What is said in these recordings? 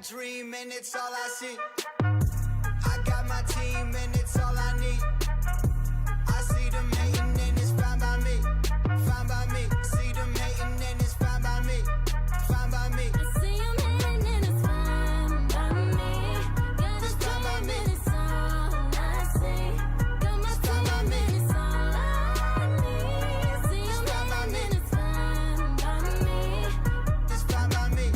dream and it's all I see. I got my team and it's all I need. I see them hating and it's fine by me. Fine by me. See them hating and it's fine by me. Fine by me. I see 'em hating and it's fine by me. Got a dream and it's all I see. Got my team and it's all I need. See 'em hating and it's fine by me. It's fine by me.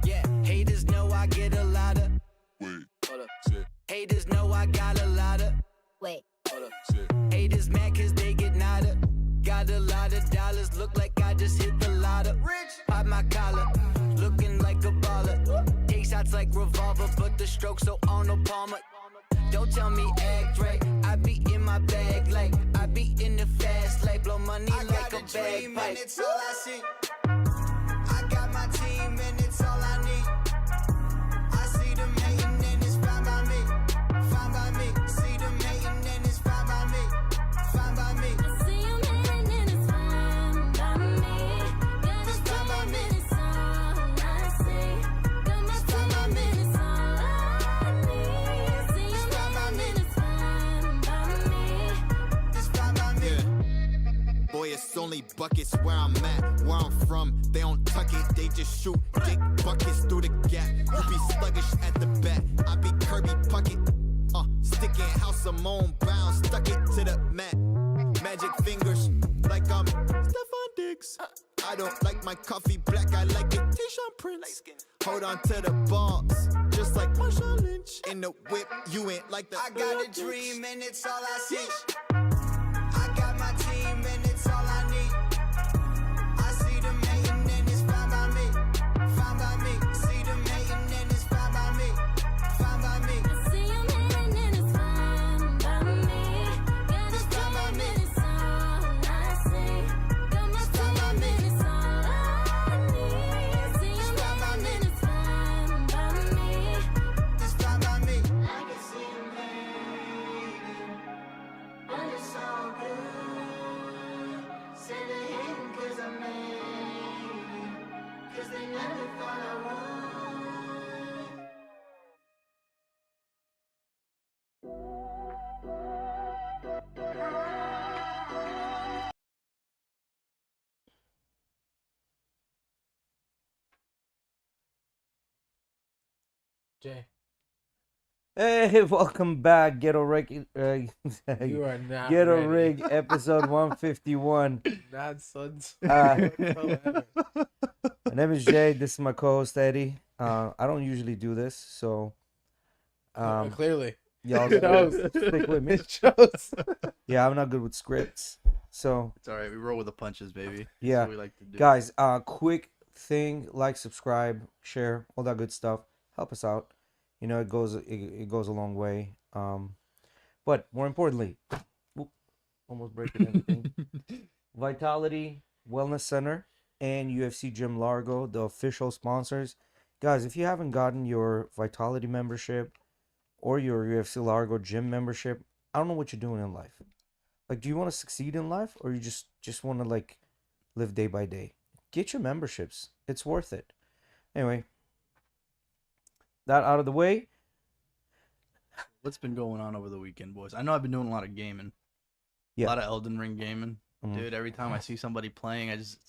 Yeah, haters know I get a lot of. Wait, hold up, shit. Haters know I got a lot of. Wait. Hold up, shit. Haters mad cause they get nada. Got a lot of dollars, look like I just hit the lotto. Rich, pop my collar, looking like a baller. Take shots like revolver, but the stroke so on no Palmer. Don't tell me act right, I be in my bag like I be in the fast like blow money like a bagpipe. It's all I see. I got my team and it's all I need. I see them hating and it's fine by me. Fine by me. See them hating and it's fine by me. Fine by me. I see 'em hating and it's fine by me. Got a dream and it's all I see. Got my team and it's all I need. See 'em hating and it's fine by me. It's fine by me. Boy, it's only buckets where I'm at, where I'm from. They don't tuck it, they just shoot dick buckets through the gap. You be sluggish at the bat, I be Kirby Puckett. Sticking House of Moan Brown, stuck it to the mat. Magic fingers, like I'm Stephon Diggs. I don't like my coffee black, I like it Tayshaun Prince. Hold on to the balls, just like Marshawn Lynch. In the whip, you ain't like the. I got a dream and it's all I see. I got my team and it's all I need. I see them hating and it's fine by me. Fine by me. See them hating and it's fine by me. Fine by me. I see 'em hating and it's fine by me. Got a dream and it's all I see. Got my team and it's all I need. See 'em hating and it's fine by me. It's fine by me. I can see 'em hating, but it's all good. Say they hating 'cause I made it, 'cause they never thought I would. Jay, Hey, welcome back, GhettoRig. you are not GhettoRig, episode 151. nonsense. My Whatsoever. name is Jay. This is my co-host Eddie. I don't usually do this, so Clearly, y'all It shows. stick with me. it shows. Yeah, I'm not good with scripts, so It's all right. We roll with the punches, baby. yeah. That's what we like to do. Guys, quick thing: like, subscribe, share, all that good stuff. Help us out. You know, it goes a long way. But more importantly, whoop, almost breaking everything. Vitality Wellness Center and UFC Gym Largo, the official sponsors. Guys, if you haven't gotten your Vitality membership or your UFC Largo gym membership, I don't know what you're doing in life. Like, do you want to succeed in life, or you just want to like live day by day? Get your memberships. It's worth it. Anyway, that out of the way. What's been going on over the weekend, boys? I know I've been doing a lot of gaming. Yeah. A lot of Elden Ring gaming. Mhm. Dude, every time I see somebody playing, I just...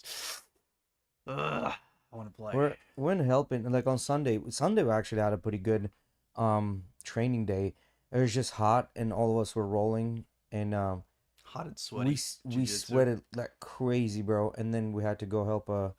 I want to play. We're in helping. Like on Sunday we actually had a pretty good training day. It was just hot, and all of us were rolling, and Hot and sweaty. we Jiu-jitsu. sweated like crazy, bro. And then we had to go help a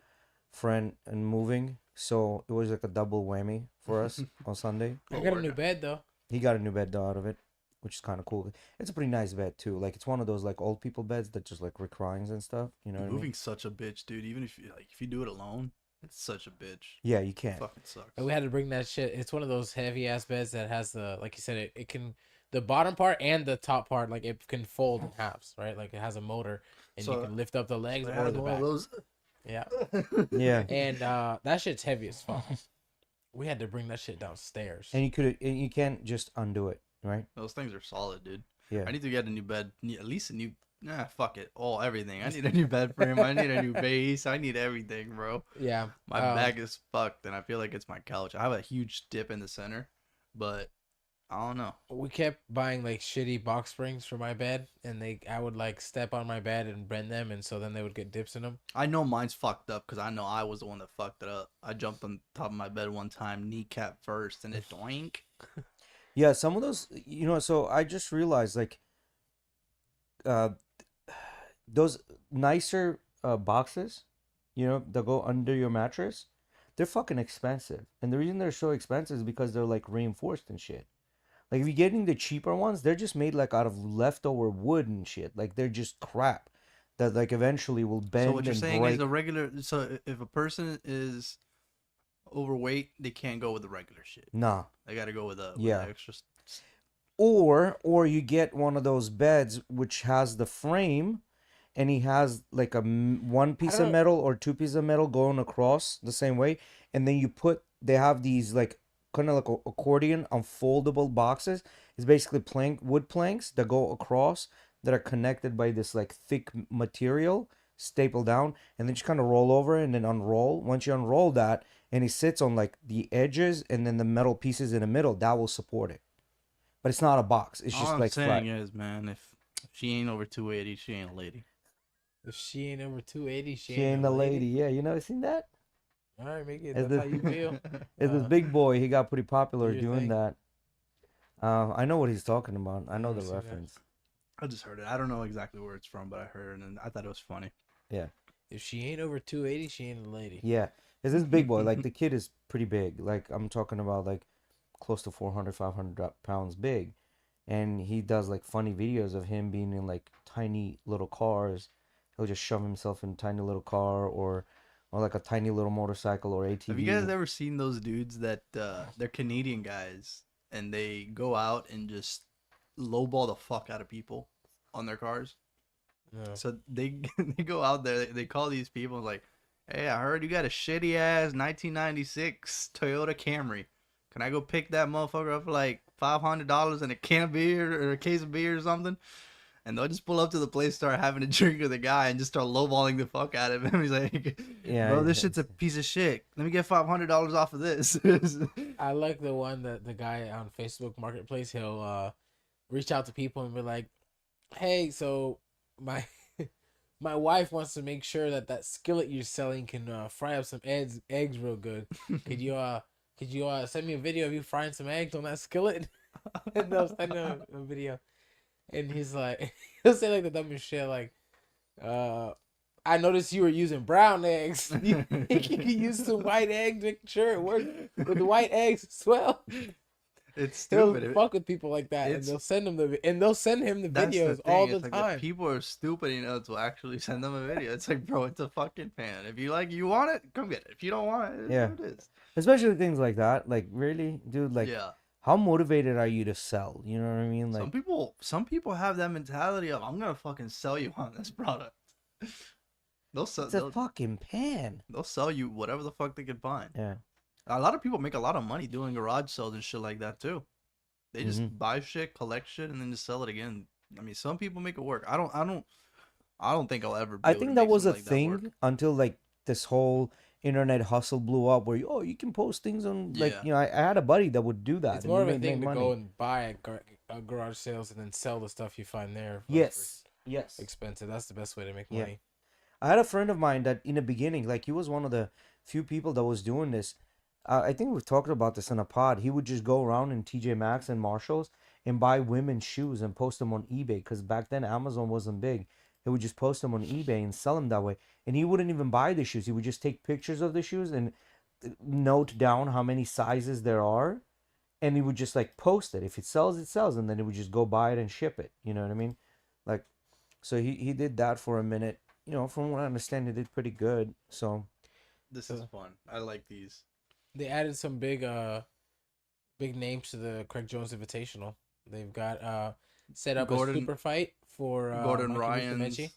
friend in moving, so it was like a double whammy for us on Sunday. I got a new bed though. He got a new bed though out of it, which is kind of cool. It's a pretty nice bed too. Like, it's one of those like old people beds that just like reclines and stuff. You know what I mean? Moving's such a bitch, dude. Even if you do it alone, it's such a bitch. Yeah, you can't. Fucking sucks. And we had to bring that shit. It's one of those heavy ass beds that has the, like you said, it can, the bottom part and the top part, like it can fold in halves, right? Like it has a motor, and you So- can lift up the legs It or has the one back. of those. Yeah, Yeah. and that shit's heavy as fuck. We had to bring that shit downstairs. And you can't just undo it, right? Those things are solid, dude. Yeah. I need to get a new bed, at least a new Nah, fuck it. Everything. I need a new bed frame. I need a new base. I need everything, bro. Yeah. My back is fucked, and I feel like it's my couch. I have a huge dip in the center, but I don't know. We kept buying like shitty box springs for my bed, and I would like step on my bed and bend them, and so then they would get dips in them. I know mine's fucked up because I know I was the one that fucked it up. I jumped on top of my bed one time, kneecap first, and it doink. Yeah, some of those, so I just realized like uh those nicer boxes, that go under your mattress, they're fucking expensive. And the reason they're so expensive is because they're like reinforced and shit. Like if you're getting the cheaper ones, they're just made like out of leftover wood and shit. Like they're just crap that like eventually will bend So what you're and saying break. is a regular. So if a person is overweight, they can't go with the regular shit. Nah. They got to go with Yeah. the extra. Or you get one of those beds which has the frame, and he has like one piece of metal or two pieces of metal going across the same way, and then they have these like kind of like accordion unfoldable boxes. It's basically wood planks that go across that are connected by this like thick material stapled down, and then just kind of roll over and then unroll. Once you unroll that, and it sits on like the edges, and then the metal pieces in the middle, that will support it. But it's not a box. It's just All like I'm saying flat. is, man, if she ain't over 280, she ain't a lady. If she ain't over 280, She ain't a lady. Yeah, you never seen that? All right, make it. As That's the- how you feel. It's this big boy. He got pretty popular do your doing thing. that. I know what he's talking about. I know Never the seen that. reference. I just heard it. I don't know exactly where it's from, but I heard it and I thought it was funny. If she ain't over 280, she ain't a lady. Yeah, it's this big boy. Like the kid is pretty big. Like I'm talking about like close to 400, 500 pounds big, and he does like funny videos of him being in like tiny little cars. He'll just shove himself in a tiny little car or like a tiny little motorcycle or ATV. Have you guys ever seen those dudes that they're Canadian guys and they go out and just lowball the fuck out of people on their cars? No. So they they go out there, they call these people like, "Hey, I heard you got a shitty ass 1996 Toyota Camry. Can I go pick that motherfucker up for like $500 and a can of beer or a case of beer or something?" And they'll just pull up to the place, start having a drink with the guy, and just start lowballing the fuck out of him. He's like, Yeah, "Bro, this shit's a piece of shit. Let me get $500 off of this." I like the one that the guy on Facebook Marketplace, he'll reach out to people and be like, "Hey, so my my wife wants to make sure that skillet you're selling can fry up some eggs real good. Could you send me a video of you frying some eggs on that skillet?" And they'll send him a video, and he's like, he'll say like the dumbest shit, like, "I noticed you were using brown eggs. You could use some white eggs, make sure it works with the white eggs as well." It's He'll stupid. fuck with people like that, and it's- they'll send him the That's videos thing, all the it's like time. people are stupid enough to actually send them a video. It's like, bro, it's a fucking pan. If you want it, come get it. If you don't want it, Yeah. it is. Especially things like that. Like really, dude. Like Yeah. how motivated are you to sell? You know what I mean? Like Some people have that mentality of, I'm gonna fucking sell you on this product. They'll sell. it's a fucking pan. They'll sell you whatever the fuck they can find. Yeah. A lot of people make a lot of money doing garage sales and shit like that too. They just Mhm. buy shit, collect shit, and then just sell it again. I mean, some people make it work. I don't think I'll ever. Be I able think to that make was a something like that work. thing until like this whole internet hustle blew up, where you can post things on like Yeah. I had a buddy that would do that. It's and more he of a made thing to money. go and buy at garage sales and then sell the stuff you find there. Yes. Yes. Expensive. That's the best way to make Yeah. money. I had a friend of mine that in the beginning, like he was one of the few people that was doing this. I think we've talked about this in a pod. He would just go around in TJ Maxx and Marshalls and buy women's shoes and post them on eBay, because back then Amazon wasn't big. He would just post them on eBay and sell them that way. And he wouldn't even buy the shoes. He would just take pictures of the shoes and note down how many sizes there are. And he would just like post it. If it sells, it sells. And then he would just go buy it and ship it. You know what I mean? Like, so he did that for a minute. You know, from what I understand, he did pretty good. So This is fun. I like these. They added some big names to the Craig Jones Invitational. They've got set up Gordon- a super fight for Gordon Mikey Ryan's. Musumeci.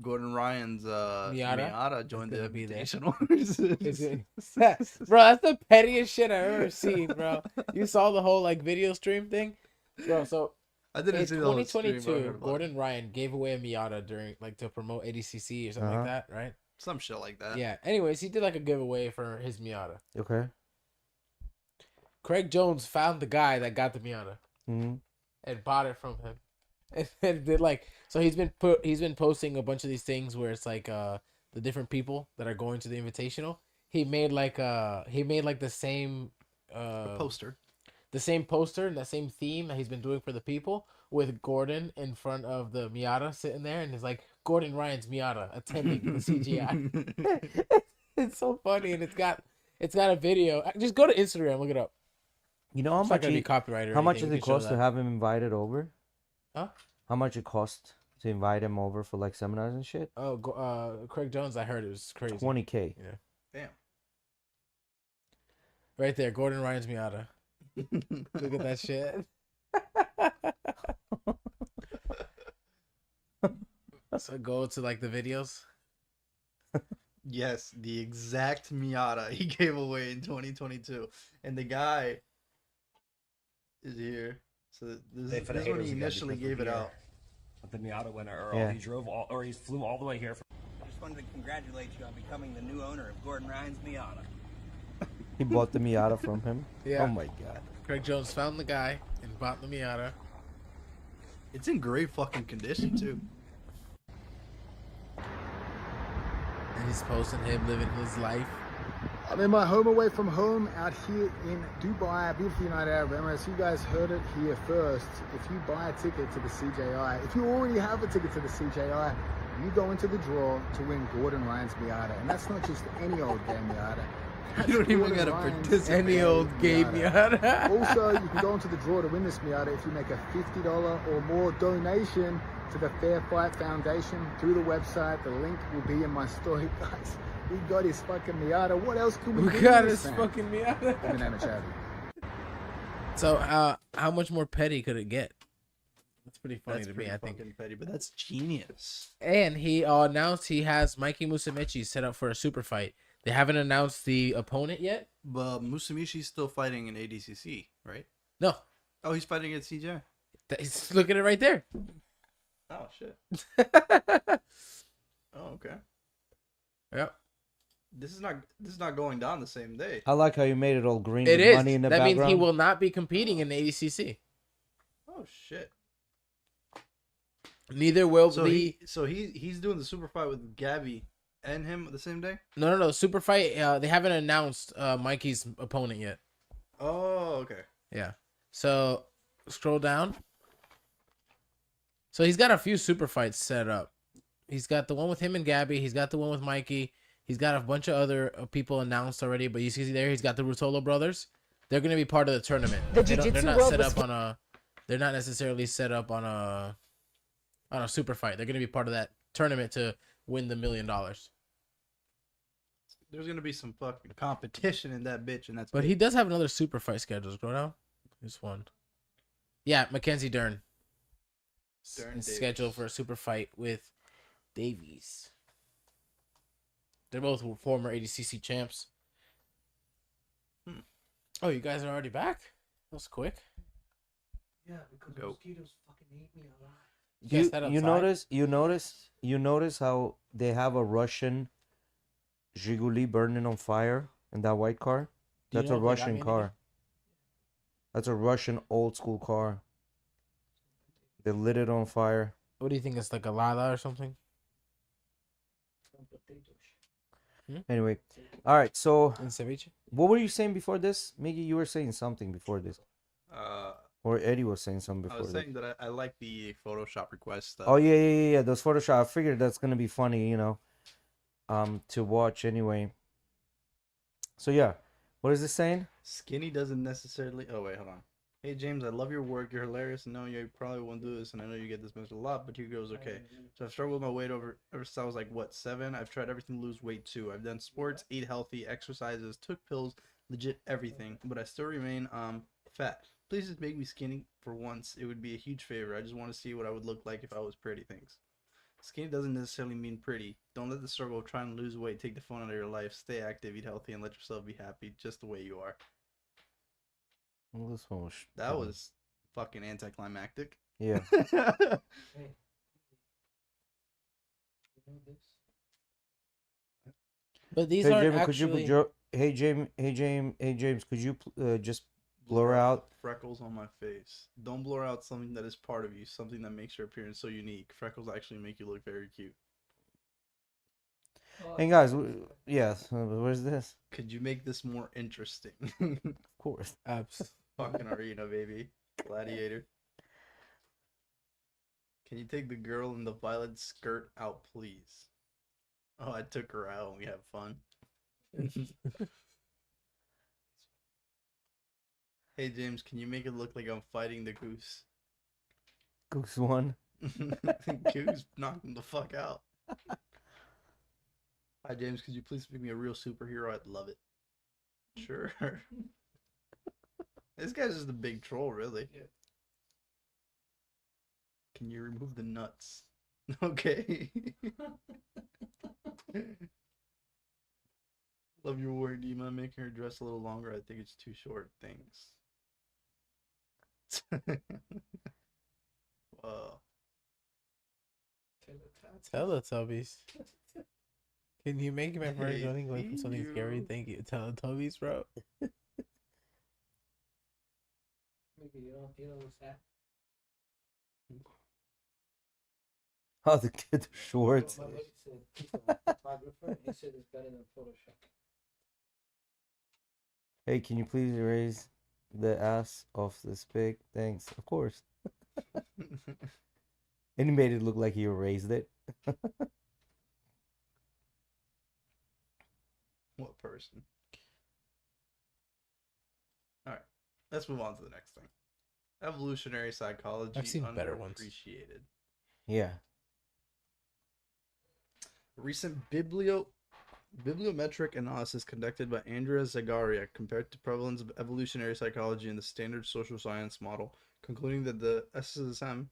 Gordon Ryan's Miata? Miata joined the gonna be there. invitational. Is it- Bro, that's the pettiest shit I've ever seen, bro. You saw the whole like video stream thing, bro. So I didn't In see the whole stream, but I heard 2022, about it. Gordon Ryan gave away a Miata during like to promote ADCC or something like that, right? Some shit like that. Yeah. Anyways, he did like a giveaway for his Miata. Okay. Craig Jones found the guy that got the Miata Mm-hmm. and bought it from him. And did like so he's been posting a bunch of these things where it's like the different people that are going to the invitational. He made like the same A poster. the same poster and the same theme that he's been doing for the people with Gordon in front of the Miata sitting there, and it's like Gordon Ryan's Miata attending the CGI. It's so funny, and it's got a video. Just go to Instagram, look it up. You know how It's not much gonna be he, copyrighted. how much does it cost to have him invited over? Huh? How much it cost to invite him over for like seminars and shit? Oh, Craig Jones. I heard it was crazy. 20K. Yeah, Damn. right there, Gordon Ryan's Miata. Look at that shit. So go to like the videos. Yes, the exact Miata he gave away in 2022, and the guy is here. So this For the is when haters he again, initially because gave we're it here out. With the Miata winner, Yeah. he flew all the way here. I just wanted to congratulate you on becoming the new owner of Gordon Ryan's Miata. He bought the Miata from him. Yeah. Oh my god. Craig Jones found the guy and bought the Miata. It's in great fucking condition too. And he's posting him living his life. I'm in my home away from home out here in Dubai, beautiful United Arab Emirates. You guys heard it here first. If you buy a ticket to the CJI, if you already have a ticket to the CJI, you go into the draw to win Gordon Ryan's Miata. And that's not just any old damn Miata. That's You don't even Gordon gotta Ryan's participate. Any old gay Miata. Also, you can go into the draw to win this Miata if you make a $50 or more donation to the Fair Fight Foundation through the website. The link will be in my story, guys. We got his fucking Miata. What else can we We do got with his this, man? fucking Miata. In the name of charity. So, how much more petty could it get? That's pretty funny That's to pretty me, I think. fucking petty, but that's genius. And he announced he has Mikey Musumeci set up for a super fight. They haven't announced the opponent yet. But Musamishi's still fighting in ADCC, right? No, Oh, he's fighting at CJ. look at it right there. Oh shit. Oh okay. Yep. This is not going down the same day. I like how you made it all green It with is. money in the That background. means he will not be competing in the ADCC. Oh shit. Neither will So the he's doing the super fight with Gabby and him the same day? no super fight. They haven't announced Mikey's opponent yet. Oh, okay. Yeah. So scroll down. So he's got a few super fights set up. He's got the one with him and Gabby. He's got the one with Mikey. He's got a bunch of other people announced already. But you see there, he's got the Rutolo brothers. They're gonna be part of the tournament. They're not set up on a. They're not necessarily set up on a super fight. They're gonna be part of that tournament to win the $1 million. There's gonna be some fucking competition in that bitch, and that's. But he does have another super fight schedule. Scroll down. This one. Yeah, Mackenzie Dern. Dern Is Davies. scheduled for a super fight with Davies. They're both former ADCC champs. Oh, you guys are already back? That was quick. Yeah, because Go. mosquitoes fucking ate me alive. You guys sat outside? You notice how they have a Russian Zhiguli burning on fire in that white car? Do you That's know a if they got Russian me car. That's a Russian old school car. They lit it on fire. What do you think? It's like a Lala or something? Anyway, all right. So, In ceviche? what were you saying before this, Miggy? You were saying something before this, Uh, or Eddie was saying something I before was this. saying that I like the Photoshop request stuff. Oh yeah. Those Photoshop. I figured that's gonna be funny, to watch anyway. So yeah, what is this saying? Skinny doesn't necessarily. Oh wait, hold on. Hey James, I love your work. You're hilarious. No, you probably won't do this, and I know you get this message a lot, but your girl's okay. So I've struggled with my weight ever since I was like 7. I've tried everything to lose weight too. I've done sports, eat healthy, exercises, took pills, legit everything, but I still remain fat. Please just make me skinny for once. It would be a huge favor. I just want to see what I would look like if I was pretty. Thanks. Skinny doesn't necessarily mean pretty. Don't let the struggle of trying to lose weight take the fun out of your life. Stay active, eat healthy, and let yourself be happy just the way you are. Well, this one was That was fucking anticlimactic. Yeah. But these Hey aren't Jamie, could you actually. hey James, could you just blur Blur out? freckles on my face. Don't blur out something that is part of you, something that makes your appearance so unique. Freckles actually make you look very cute. Hey guys, yes, where's this? Could you make this more interesting? Of course. Fucking arena, baby. Gladiator. Can you take the girl in the violet skirt out, please? Oh, I took her out and we have fun. Hey, James, can you make it look like I'm fighting the goose? Goose one. Goose knocked him the fuck out. Hi, James, could you please make me a real superhero? I'd love it. Sure. This guy's just a big troll, really. Yeah. Can you remove the nuts? Okay. Love your word. Do you mind making her dress a little longer? I think it's too short. Thanks. Whoa. Teletubbies. Can you make my first Hey, running away from something scary? you. Thank you, Teletubbies, bro. Oh, the kid shorts. Hey, can you please erase the ass off this pig? Thanks. Of course. And he made it look like he erased it. What person? Alright, let's move on to the next thing. Evolutionary psychology. I've seen better ones. Underappreciated. Yeah. A recent bibliometric analysis conducted by Andrea Zagaria compared the prevalence of evolutionary psychology in the standard social science model, concluding that the SSM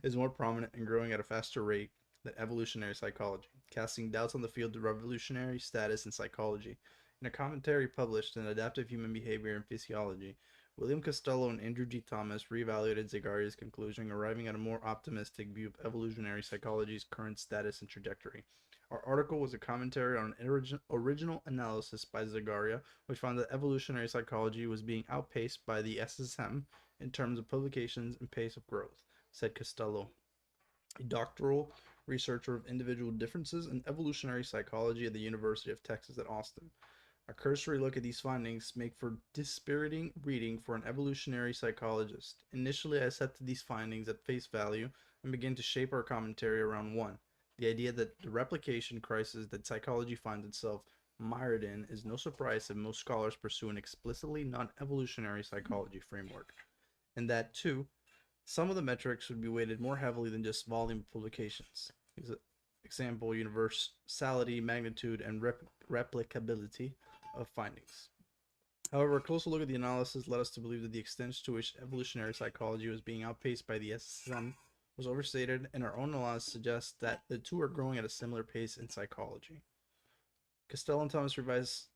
is more prominent and growing at a faster rate than evolutionary psychology, casting doubts on the field of revolutionary status in psychology. In a commentary published in Adaptive Human Behavior and Physiology, William Costello and Andrew G. Thomas reevaluated Zagaria's conclusion, arriving at a more optimistic view of evolutionary psychology's current status and trajectory. Our article was a commentary on an original analysis by Zagaria, which found that evolutionary psychology was being outpaced by the SSM in terms of publications and pace of growth, said Costello, a doctoral researcher of individual differences in evolutionary psychology at the University of Texas at Austin. A cursory look at these findings make for dispiriting reading for an evolutionary psychologist. Initially, I accepted these findings at face value and began to shape our commentary around one. The idea that the replication crisis that psychology finds itself mired in is no surprise that most scholars pursue an explicitly non-evolutionary psychology framework. And that, too, some of the metrics would be weighted more heavily than just volume of publications. Example, universality, magnitude, and replicability of findings. However, a closer look at the analysis led us to believe that the extent to which evolutionary psychology was being outpaced by the SSM was overstated, and our own analysis suggests that the two are growing at a similar pace in psychology. Costello and Thomas revised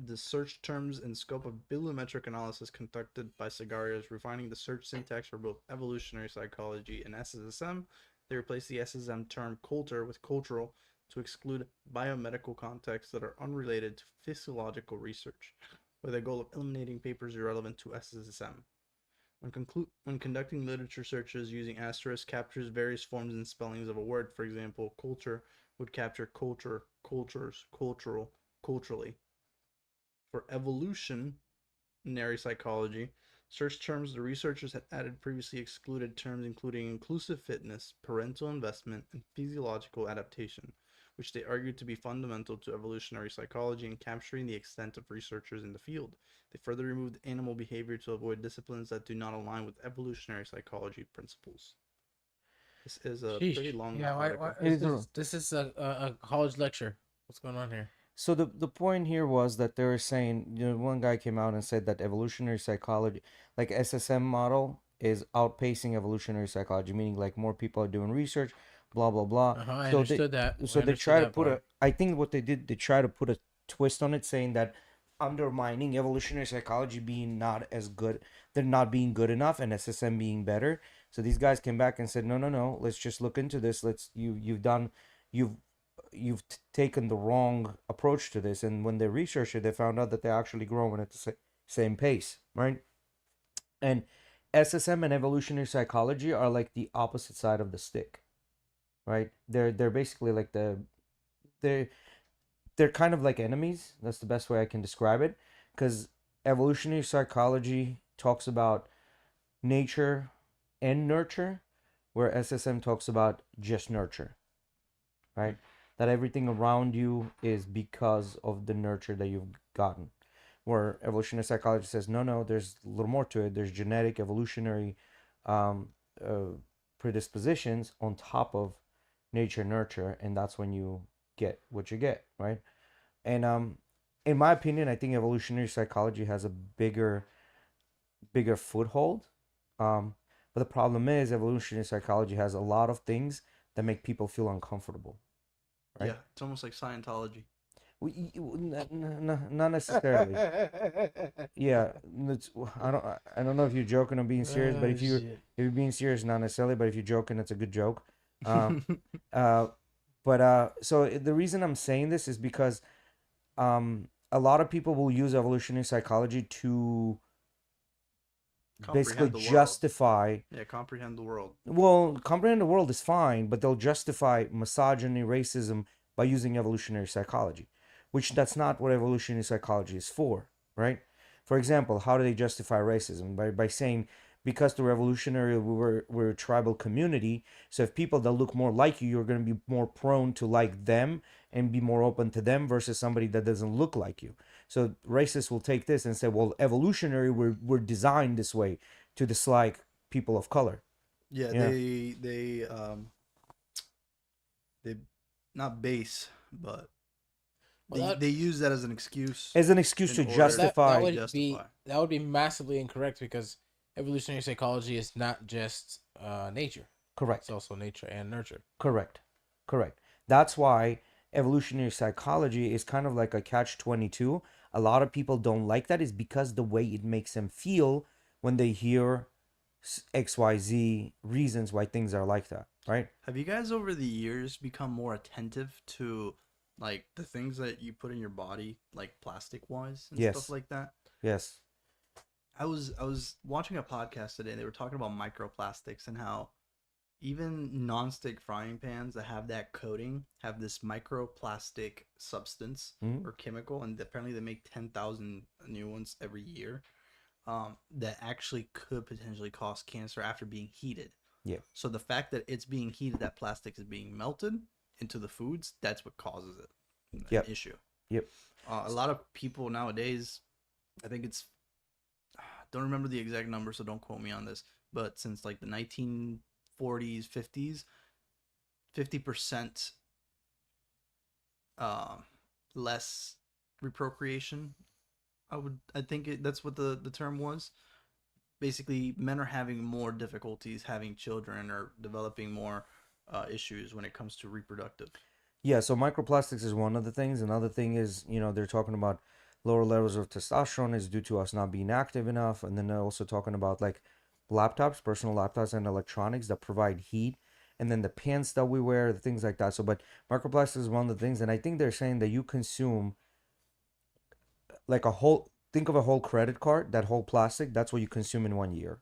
the search terms and scope of bibliometric analysis conducted by Zagarias, refining the search syntax for both evolutionary psychology and SSM. They replaced the SSM term culture with cultural to exclude biomedical contexts that are unrelated to physiological research, with the goal of eliminating papers irrelevant to SSM. When conducting literature searches using asterisk captures various forms and spellings of a word, for example, culture would capture culture, cultures, cultural, culturally. For evolutionary psychology, search terms the researchers had added previously excluded terms including inclusive fitness, parental investment, and physiological adaptation, which they argued to be fundamental to evolutionary psychology in capturing the extent of researchers in the field. They further removed animal behavior to avoid disciplines that do not align with evolutionary psychology principles. This is a pretty long article. This is a college lecture. What's going on here? So the point here was that they were saying, one guy came out and said that evolutionary psychology, like SSM model, is outpacing evolutionary psychology, meaning like more people are doing research, blah blah blah. I So understood that. So they try to put a. I think what they did, they try to put a twist on it, saying that undermining evolutionary psychology being not as good, they're not being good enough, and SSM being better. So these guys came back and said, no, no, no, let's just look into this. You've taken the wrong approach to this. And when they researched it, they found out that they're actually growing at the same pace, right? And SSM and evolutionary psychology are like the opposite side of the stick, right? They're basically like they're they're kind of like enemies. That's the best way I can describe it. Because evolutionary psychology talks about nature and nurture, where SSM talks about just nurture, right? That everything around you is because of the nurture that you've gotten. Where evolutionary psychology says, no, no, there's a little more to it. There's genetic, evolutionary um, predispositions on top of nature, nurture, and that's when you get what you get, right? And in my opinion, I think evolutionary psychology has a bigger foothold. But the problem is evolutionary psychology has a lot of things that make people feel uncomfortable. Right? Yeah, it's almost like Scientology. Not necessarily. Yeah, I don't know if you're joking or being serious, but if you're being serious, not necessarily. But if you're joking, it's a good joke. So the reason I'm saying this is because a lot of people will use evolutionary psychology to basically justify. Yeah, comprehend the world. Well, comprehend the world is fine, but they'll justify misogyny, racism by using evolutionary psychology, which that's not what evolutionary psychology is for, right? For example, how do they justify racism? By saying, because the revolutionary we're a tribal community, so if people that look more like you're going to be more prone to like them and be more open to them versus somebody that doesn't look like you. So racists will take this and say, well, evolutionary, we're designed this way to dislike people of color. Yeah, they not base, but they use that as an excuse. As an excuse to justify. That would be massively incorrect, because evolutionary psychology is not just nature. Correct. It's also nature and nurture. Correct. That's why evolutionary psychology is kind of like a catch-22. A lot of people don't like that is because the way it makes them feel when they hear XYZ reasons why things are like that, right? Have you guys over the years become more attentive to like the things that you put in your body, like plastic wise and Yes. stuff like that? Yes. I was watching a podcast today and they were talking about microplastics and how even non-stick frying pans that have that coating have this microplastic substance or chemical, and apparently they make 10,000 new ones every year that actually could potentially cause cancer after being heated. Yeah. So the fact that it's being heated, that plastic is being melted into the foods, that's what causes it. Yep. Issue. Yep. A lot of people nowadays, I think it's, don't remember the exact number, so don't quote me on this, but since like the 1940s, 50s, 50% less reprocreation. I think that's what the term was. Basically, men are having more difficulties having children or developing more issues when it comes to reproductive. Yeah, so microplastics is one of the things. Another thing is, they're talking about lower levels of testosterone is due to us not being active enough. And then they're also talking about like laptops, personal laptops and electronics that provide heat. And then the pants that we wear, the things like that. So, but microplastics is one of the things. And I think they're saying that you consume like think of a whole credit card, that whole plastic, that's what you consume in 1 year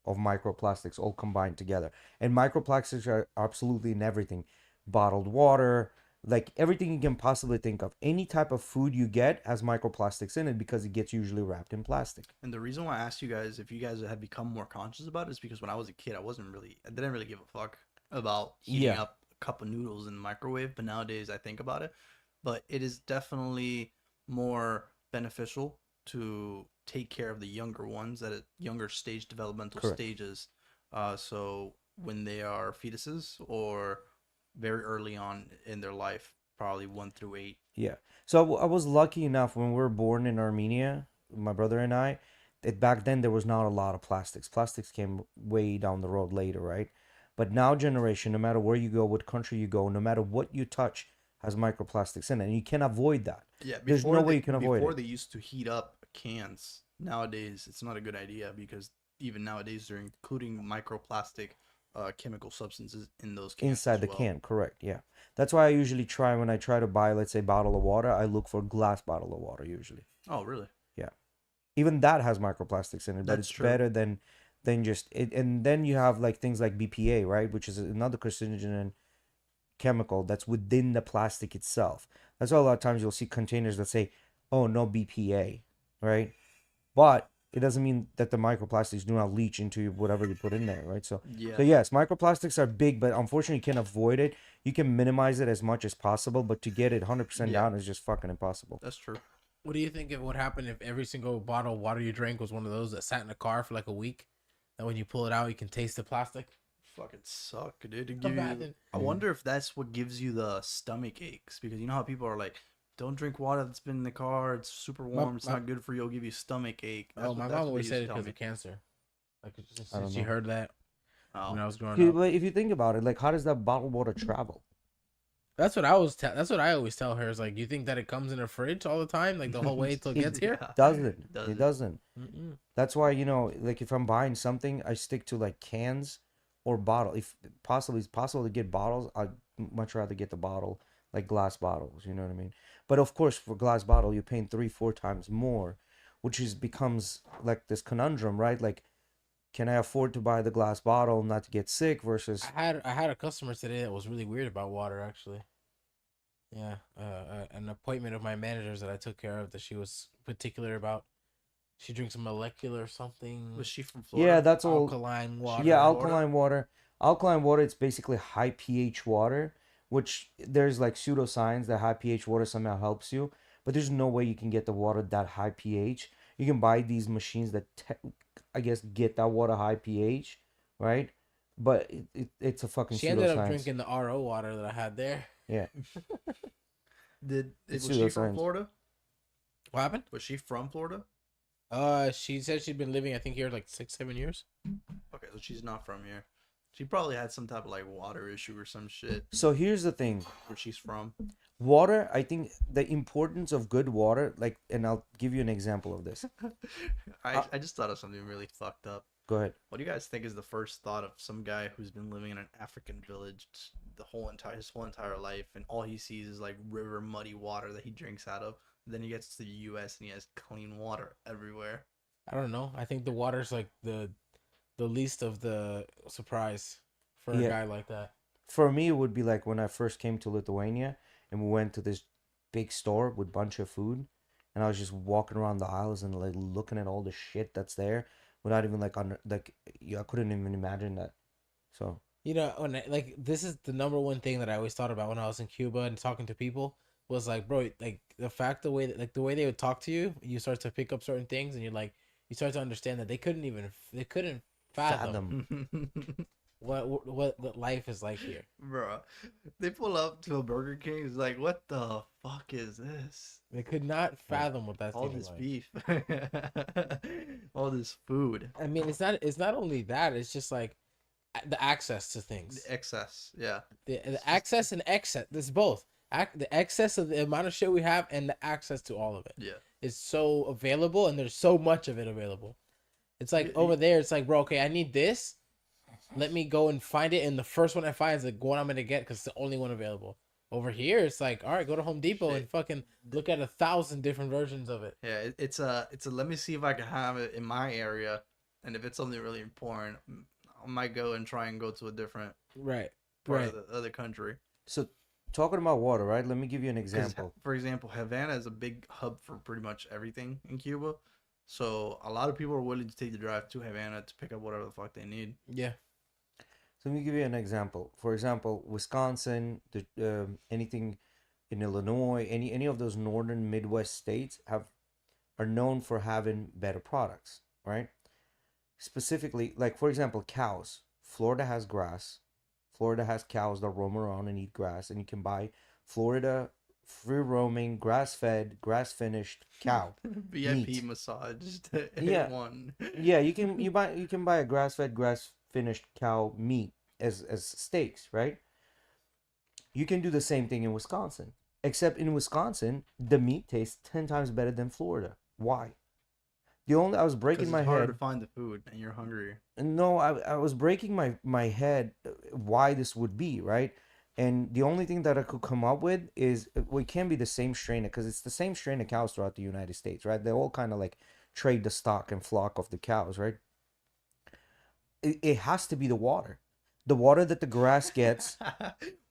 of microplastics all combined together. And microplastics are absolutely in everything. Bottled water, like everything you can possibly think of. Any type of food you get has microplastics in it because it gets usually wrapped in plastic. And the reason why I asked you guys if you guys have become more conscious about it is because when I was a kid, I didn't really give a fuck about heating up a cup of noodles in the microwave. But nowadays I think about it. But it is definitely more beneficial to take care of the younger ones at a younger stage, developmental stages. So when they are fetuses or very early on in their life, probably 1 through 8. Yeah. So I was lucky enough when we were born in Armenia, my brother and I, that back then there was not a lot of plastics. Plastics came way down the road later, right? But now generation, no matter where you go, what country you go, no matter what you touch, has microplastics in it, and you can avoid that. Yeah, There's no way you can avoid before it. they used to heat up cans. Nowadays, it's not a good idea because even nowadays they're including microplastic chemical substances in those cans Inside as the well. can, correct? Yeah, that's why I usually try when I try to buy, let's say, bottle of water. I look for glass bottle of water usually. Oh, really? Yeah, even that has microplastics in it, but That's it's true. better than just it. And then you have like things like BPA, right, which is another carcinogen chemical that's within the plastic itself. That's why a lot of times you'll see containers that say, "Oh, no BPA," right? But it doesn't mean that the microplastics do not leach into whatever you put in there, right? So Yeah. yes, microplastics are big, but unfortunately you can't avoid it. You can minimize it as much as possible, but to get it 100% Yeah. down is just fucking impossible. That's true. What do you think it would happen if every single bottle of water you drank was one of those that sat in a car for like a week? That when you pull it out, you can taste the plastic. Fucking suck, dude. To give you, Imagine. I wonder if that's what gives you the stomach aches because you know how people are like, "Don't drink water that's been in the car. It's super warm. It's not good for you. It'll give you stomach ache." Oh, my mom always said it because me. of cancer. Like I don't since she know. heard that Oh. when I was growing Okay, up. but if you think about it, like how does that bottled water travel? That's what that's what I always tell her. Is like, you think that it comes in a fridge all the time, like the whole way till it gets here? Yeah. Doesn't. Doesn't. It doesn't. Mm-mm. That's why, like if I'm buying something, I stick to like cans or bottle. If it's possible to get bottles, I'd much rather get the bottle, like glass bottles, you know what I mean? But of course, for glass bottle, you're paying 3-4 times more, which becomes like this conundrum, right? Like, can I afford to buy the glass bottle not to get sick versus I had a customer today that was really weird about water. Actually, yeah, an appointment of my managers that I took care of that she was particular about. She drinks molecular something. Was she from Florida? yeah, that's all. Alkaline water. Yeah, Florida? alkaline water. Alkaline water, it's basically high pH water, which there's like pseudoscience that high pH water somehow helps you, but there's no way you can get the water that high pH. You can buy these machines that I guess get that water high pH, right? But it's a fucking She ended up pseudoscience. drinking the RO water that I had there. Yeah. Was It's she from pseudoscience. Florida? What happened? Was she from Florida? She said she'd been living, I think, here like 6-7 years. Okay, so she's not from here. She probably had some type of like water issue or some shit So here's the thing. where she's from. Water, I think the importance of good water, like, and I'll give you an example of this. I just thought of something really fucked up. Go ahead. What do you guys think is the first thought of some guy who's been living in an African village his whole entire life, and all he sees is like river muddy water that he drinks out of? Then he gets to the U.S. and he has clean water everywhere. I don't know. I think the water's like the least of the surprise for a Yeah. guy like that. For me, it would be like when I first came to Lithuania and we went to this big store with a bunch of food, and I was just walking around the aisles and like looking at all the shit that's there without even like I couldn't even imagine that. So You know, like this is the number one thing that I always thought about when I was in Cuba and talking to people was like, bro, like the way they would talk to you, you start to pick up certain things, and you start to understand that they couldn't fathom what life is like here. Bro, they pull up to a Burger King. It's like, what the fuck is this? They could not fathom what that's All even this like. beef, all this food, I mean, it's not only that. It's just like the access to things. the excess. Yeah, The access and excess. There's both. The excess of the amount of shit we have and the access to all of it. yeah. Is so available, and there's so much of it available. It's like over there, it's like, bro, okay, I need this. Let me go and find it, and the first one I find is like what I'm gonna get because it's the only one available. Over here, it's like, all right, go to Home Depot and fucking look at 1,000 different versions of it. Yeah, it's a let me see if I can have it in my area, and if it's something really important, I might go and try and go to a different Right, part right. of the other country. So, talking about water, right? Let me give you an 'Cause, example. for example, Havana is a big hub for pretty much everything in Cuba, so a lot of people are willing to take the drive to Havana to pick up whatever the fuck they need. Yeah. So let me give you an example. For example, Wisconsin, anything in Illinois, any of those northern Midwest states are known for having better products, right? Specifically, like for example, cows. Florida has grass. Florida has cows that roam around and eat grass, and you can buy Florida free roaming, grass fed, grass finished cow. VIP Meat. massage. Yeah. One. Yeah, you can buy a grass fed, grass finished cow meat as steaks, right? You can do the same thing in Wisconsin, except in Wisconsin, the meat tastes 10 times better than Florida. Why? I was breaking Because my it's harder head. to find the food, and you're hungrier. No, I was breaking my head why this would be, right? And the only thing that I could come up with is well, it can't be the same strain because it's the same strain of cows throughout the United States, right? They all kind of like trade the stock and flock of the cows, right? It has to be the water that the grass gets.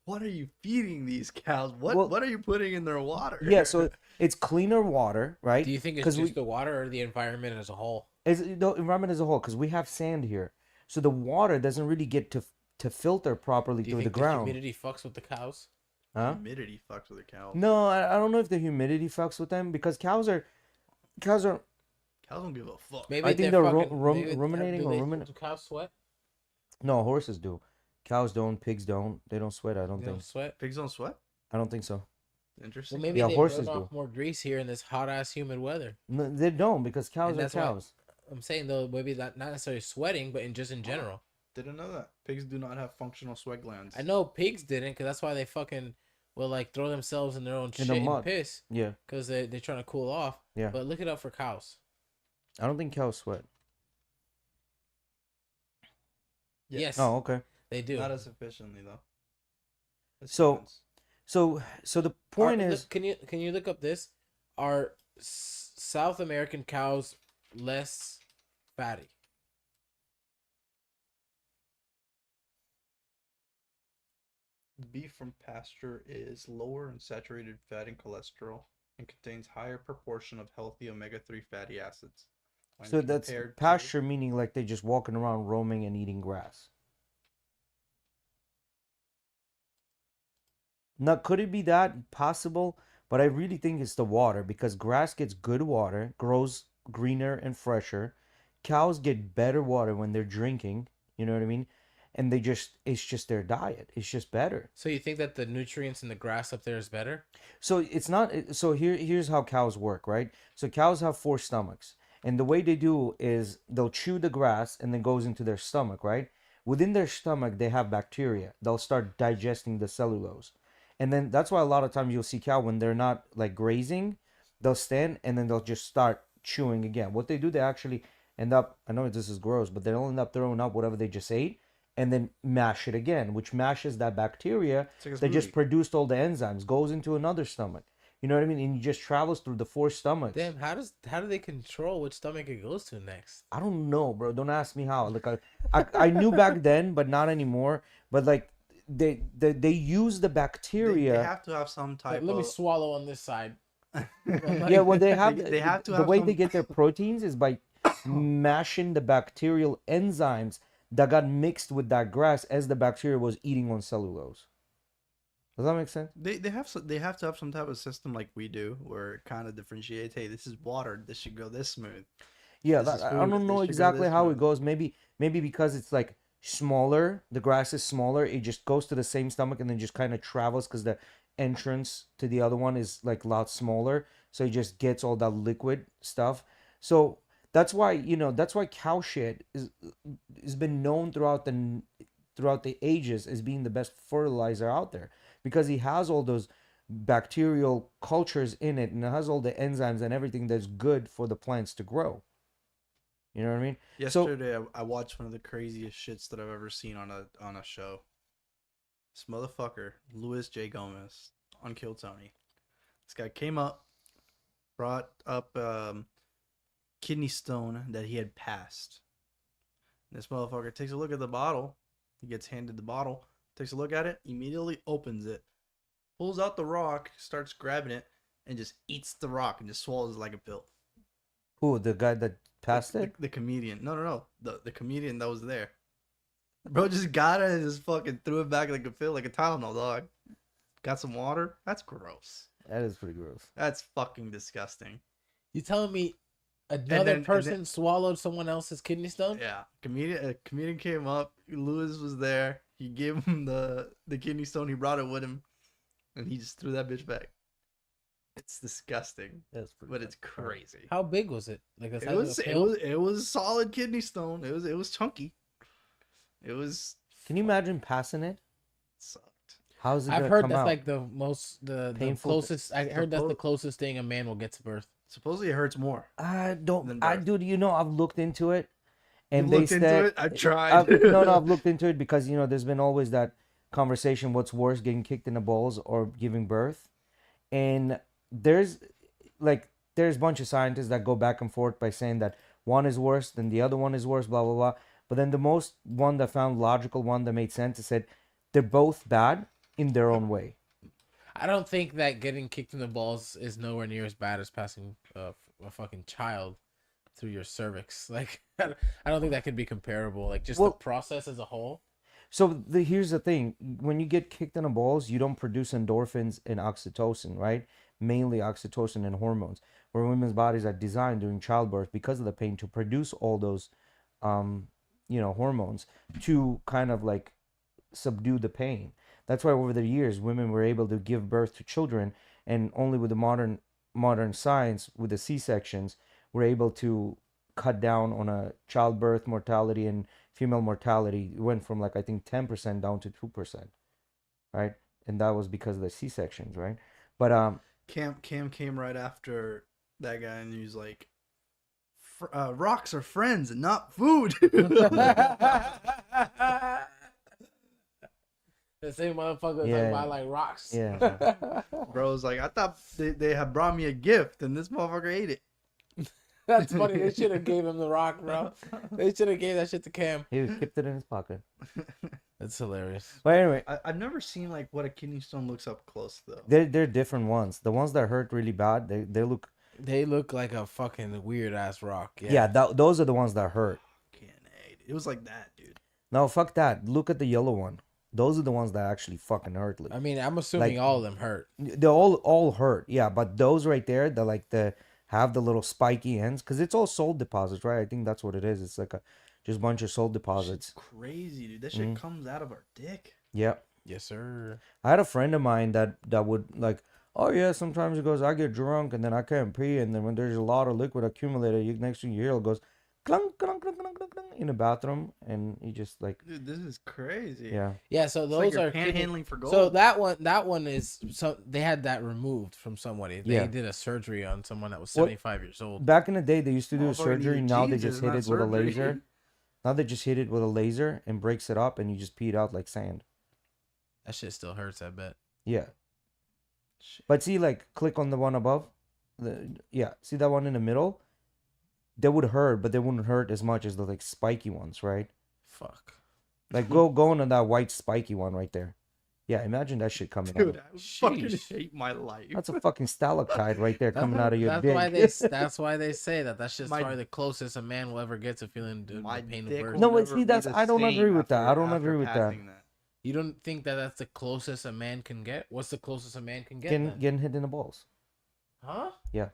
What are you feeding these cows? Well- What are you putting in their water? Yeah, so it's cleaner water, right? Do you think it's 'Cause just the water or the environment as a whole? It's the environment as a whole, because we have sand here, so the water doesn't really get to filter properly Do you through the think the ground. humidity fucks with the cows? Huh? Humidity fucks with the cows. No, I don't know if the humidity fucks with them because cows are Cows don't give a fuck. Maybe I think they're fucking- ruminating do or they- ruminate. Do cows sweat? No, horses do. Cows don't. Pigs don't. They don't sweat. I don't They think. don't sweat. Pigs don't sweat. I don't think so. Interesting. Well, maybe Yeah, they horses burn off do. more grease here in this hot ass humid weather. No, they don't because cows And are that's why- cows. I'm saying though, maybe not necessarily sweating, but just in general. Didn't know that. Pigs do not have functional sweat glands. I know pigs didn't, because that's why they fucking will like throw themselves in their own In shit the and mud. piss, Yeah, because they're trying to cool off. yeah. But look it up for cows. I don't think cows sweat. Yes, Oh, okay. they do. Not as efficiently though. As So- humans. So the point is, can you look up this? Are South American cows less fatty? Beef from pasture is lower in saturated fat and cholesterol and contains higher proportion of healthy omega-3 fatty acids. when so that's compared to- pasture, meaning like they just walking around roaming and eating grass. Now, could it be that possible? But I really think it's the water because grass gets good water, grows greener and fresher. Cows get better water when they're drinking. You know what I mean? And it's just their diet. It's just better. So you think that the nutrients in the grass up there is better? So it's not. So here's how cows work, right? So cows have 4 stomachs, and the way they do is they'll chew the grass and then goes into their stomach, right? Within their stomach, they have bacteria. They'll start digesting the cellulose, and then that's why a lot of times you'll see cow when they're not like grazing, they'll stand and then they'll just start chewing again. What they do, they actually end up. I know this is gross, but they'll end up throwing up whatever they just ate. And then mash it again, which mashes that bacteria It's like a that just smoothie. produced all the enzymes, goes into another stomach. You know what I mean? And it just travels through the 4 stomachs. Damn, how do they control which stomach it goes to next? I don't know, bro. Don't ask me how. Like I knew back then, but not anymore. But like they use the bacteria. They have to have some type Let me of. swallow on this side. Yeah, well, they have. They have to the have way some- they get their proteins is by mashing the bacterial enzymes that got mixed with that grass as the bacteria was eating on cellulose. Does that make sense? They have to have some type of system like we do, where it kind of differentiates. Hey, this is water. This should go this smooth. Yeah, This is I food. don't This know should go exactly this how way. it goes. Maybe because it's like smaller, the grass is smaller. It just goes to the same stomach and then just kind of travels because the entrance to the other one is like a lot smaller. So it just gets all that liquid stuff. So that's why that's why cow shit is been known throughout the ages as being the best fertilizer out there because he has all those bacterial cultures in it and it has all the enzymes and everything that's good for the plants to grow. You know what I mean? Yesterday, I watched one of the craziest shits that I've ever seen on a show. This motherfucker, Luis J. Gomez, on Kill Tony. This guy came up, brought up kidney stone that he had passed. This motherfucker takes a look at the bottle. He gets handed the bottle, takes a look at it, immediately opens it, pulls out the rock, starts grabbing it, and just eats the rock and just swallows it like a pill. Who, the guy that passed it? The comedian. No. The comedian that was there. Bro just got it and just fucking threw it back like a pill, like a Tylenol, dog. Got some water? That's gross. That is pretty gross. That's fucking disgusting. You telling me another then- person swallowed someone else's kidney stone? Yeah. A comedian came up. Lewis was there. He gave him the kidney stone. He brought it with him. And he just threw that bitch back. It's disgusting. That's pretty But it's crazy. How big was it? Like the It size was of a it pill? was it was solid kidney stone. It was chunky. It was Can you imagine passing it? sucked. How's it I've gonna heard come that's out? like the Painful. closest. I heard that's the closest thing a man will get to birth. Supposedly it hurts more. Than birth. Dude, I've looked into it, and You've they looked into said it? I've tried. No, I've looked into it because there's been always that conversation: what's worse, getting kicked in the balls or giving birth? And there's a bunch of scientists that go back and forth by saying that one is worse than the other one is worse, blah blah blah. But then the most one that found logical, one that made sense, is said they're both bad in their own way. I don't think that getting kicked in the balls is nowhere near as bad as passing a fucking child through your cervix. Like, I don't think that could be comparable. Like, just the process as a whole. So here's the thing: when you get kicked in the balls, you don't produce endorphins and oxytocin, right? Mainly oxytocin and hormones. Where women's bodies are designed during childbirth because of the pain to produce all those, hormones to kind of like subdue the pain. That's why over the years women were able to give birth to children, and only with the modern science, with the C-sections, we're able to cut down on a childbirth mortality and female mortality. It went from, like, I think 10% down to 2%, right? And that was because of the C-sections, right? But Cam came right after that guy, and he was like, "Rocks are friends and not food." The same motherfucker Yeah. talking about like rocks. yeah, Bro was like, "I thought they had brought me a gift, and this motherfucker ate it." That's funny. They should have gave him the rock, bro. They should have gave that shit to Cam. he kept it in his pocket. That's hilarious. But anyway, I've never seen like what a kidney stone looks up close though. they're different ones. The ones that hurt really bad, they look. They look like a fucking weird ass rock. Yeah, those are the ones that hurt. It was like that, dude. No, fuck that. Look at the yellow one. Those are the ones that actually fucking hurt. I mean, I'm assuming Like- all of them hurt. They all hurt. Yeah, but those right there, the have the little spiky ends, because it's all salt deposits, right? I think that's what it is. It's like just bunch of salt deposits. Shit's crazy, dude. That shit comes out of our dick. Yeah. Yes, sir. I had a friend of mine that would like, oh yeah, sometimes he goes, I get drunk and then I can't pee, and then when there's a lot of liquid accumulated, next thing you hear it goes clunk clunk clunk clunk clunk, clunk in the bathroom, and he just like, Dude, this is crazy. yeah. Yeah, so It's those like you're are kidney- panhandling for gold. So that one is so they had that removed from somebody. They Yeah. did a surgery on someone that was What- 75 years old. Back in the day, they used to do a Motherfucker surgery. needed Now they Jesus, just hit not it with a surgery. laser. Now they just hit it with a laser and breaks it up, and you just pee it out like sand. That shit still hurts, I bet. Yeah. But see, like, click on the one above. See that one in the middle? They would hurt, but they wouldn't hurt as much as the like spiky ones, right? Fuck. Like go on that white spiky one right there. Yeah, imagine that shit coming Dude, out. I fucking Sheesh. hate my life. That's a fucking stalactite right there coming out of your That's dick. why that's why they say that's just My- probably the closest a man will ever get to feeling the My pain of dick birth. will No, but never see, be that's- the I don't same agree with that. I don't after agree with that. passing You don't think that that's the closest a man can get? What's the closest a man can get? Getting, then? getting hit in the balls. Huh? Yeah.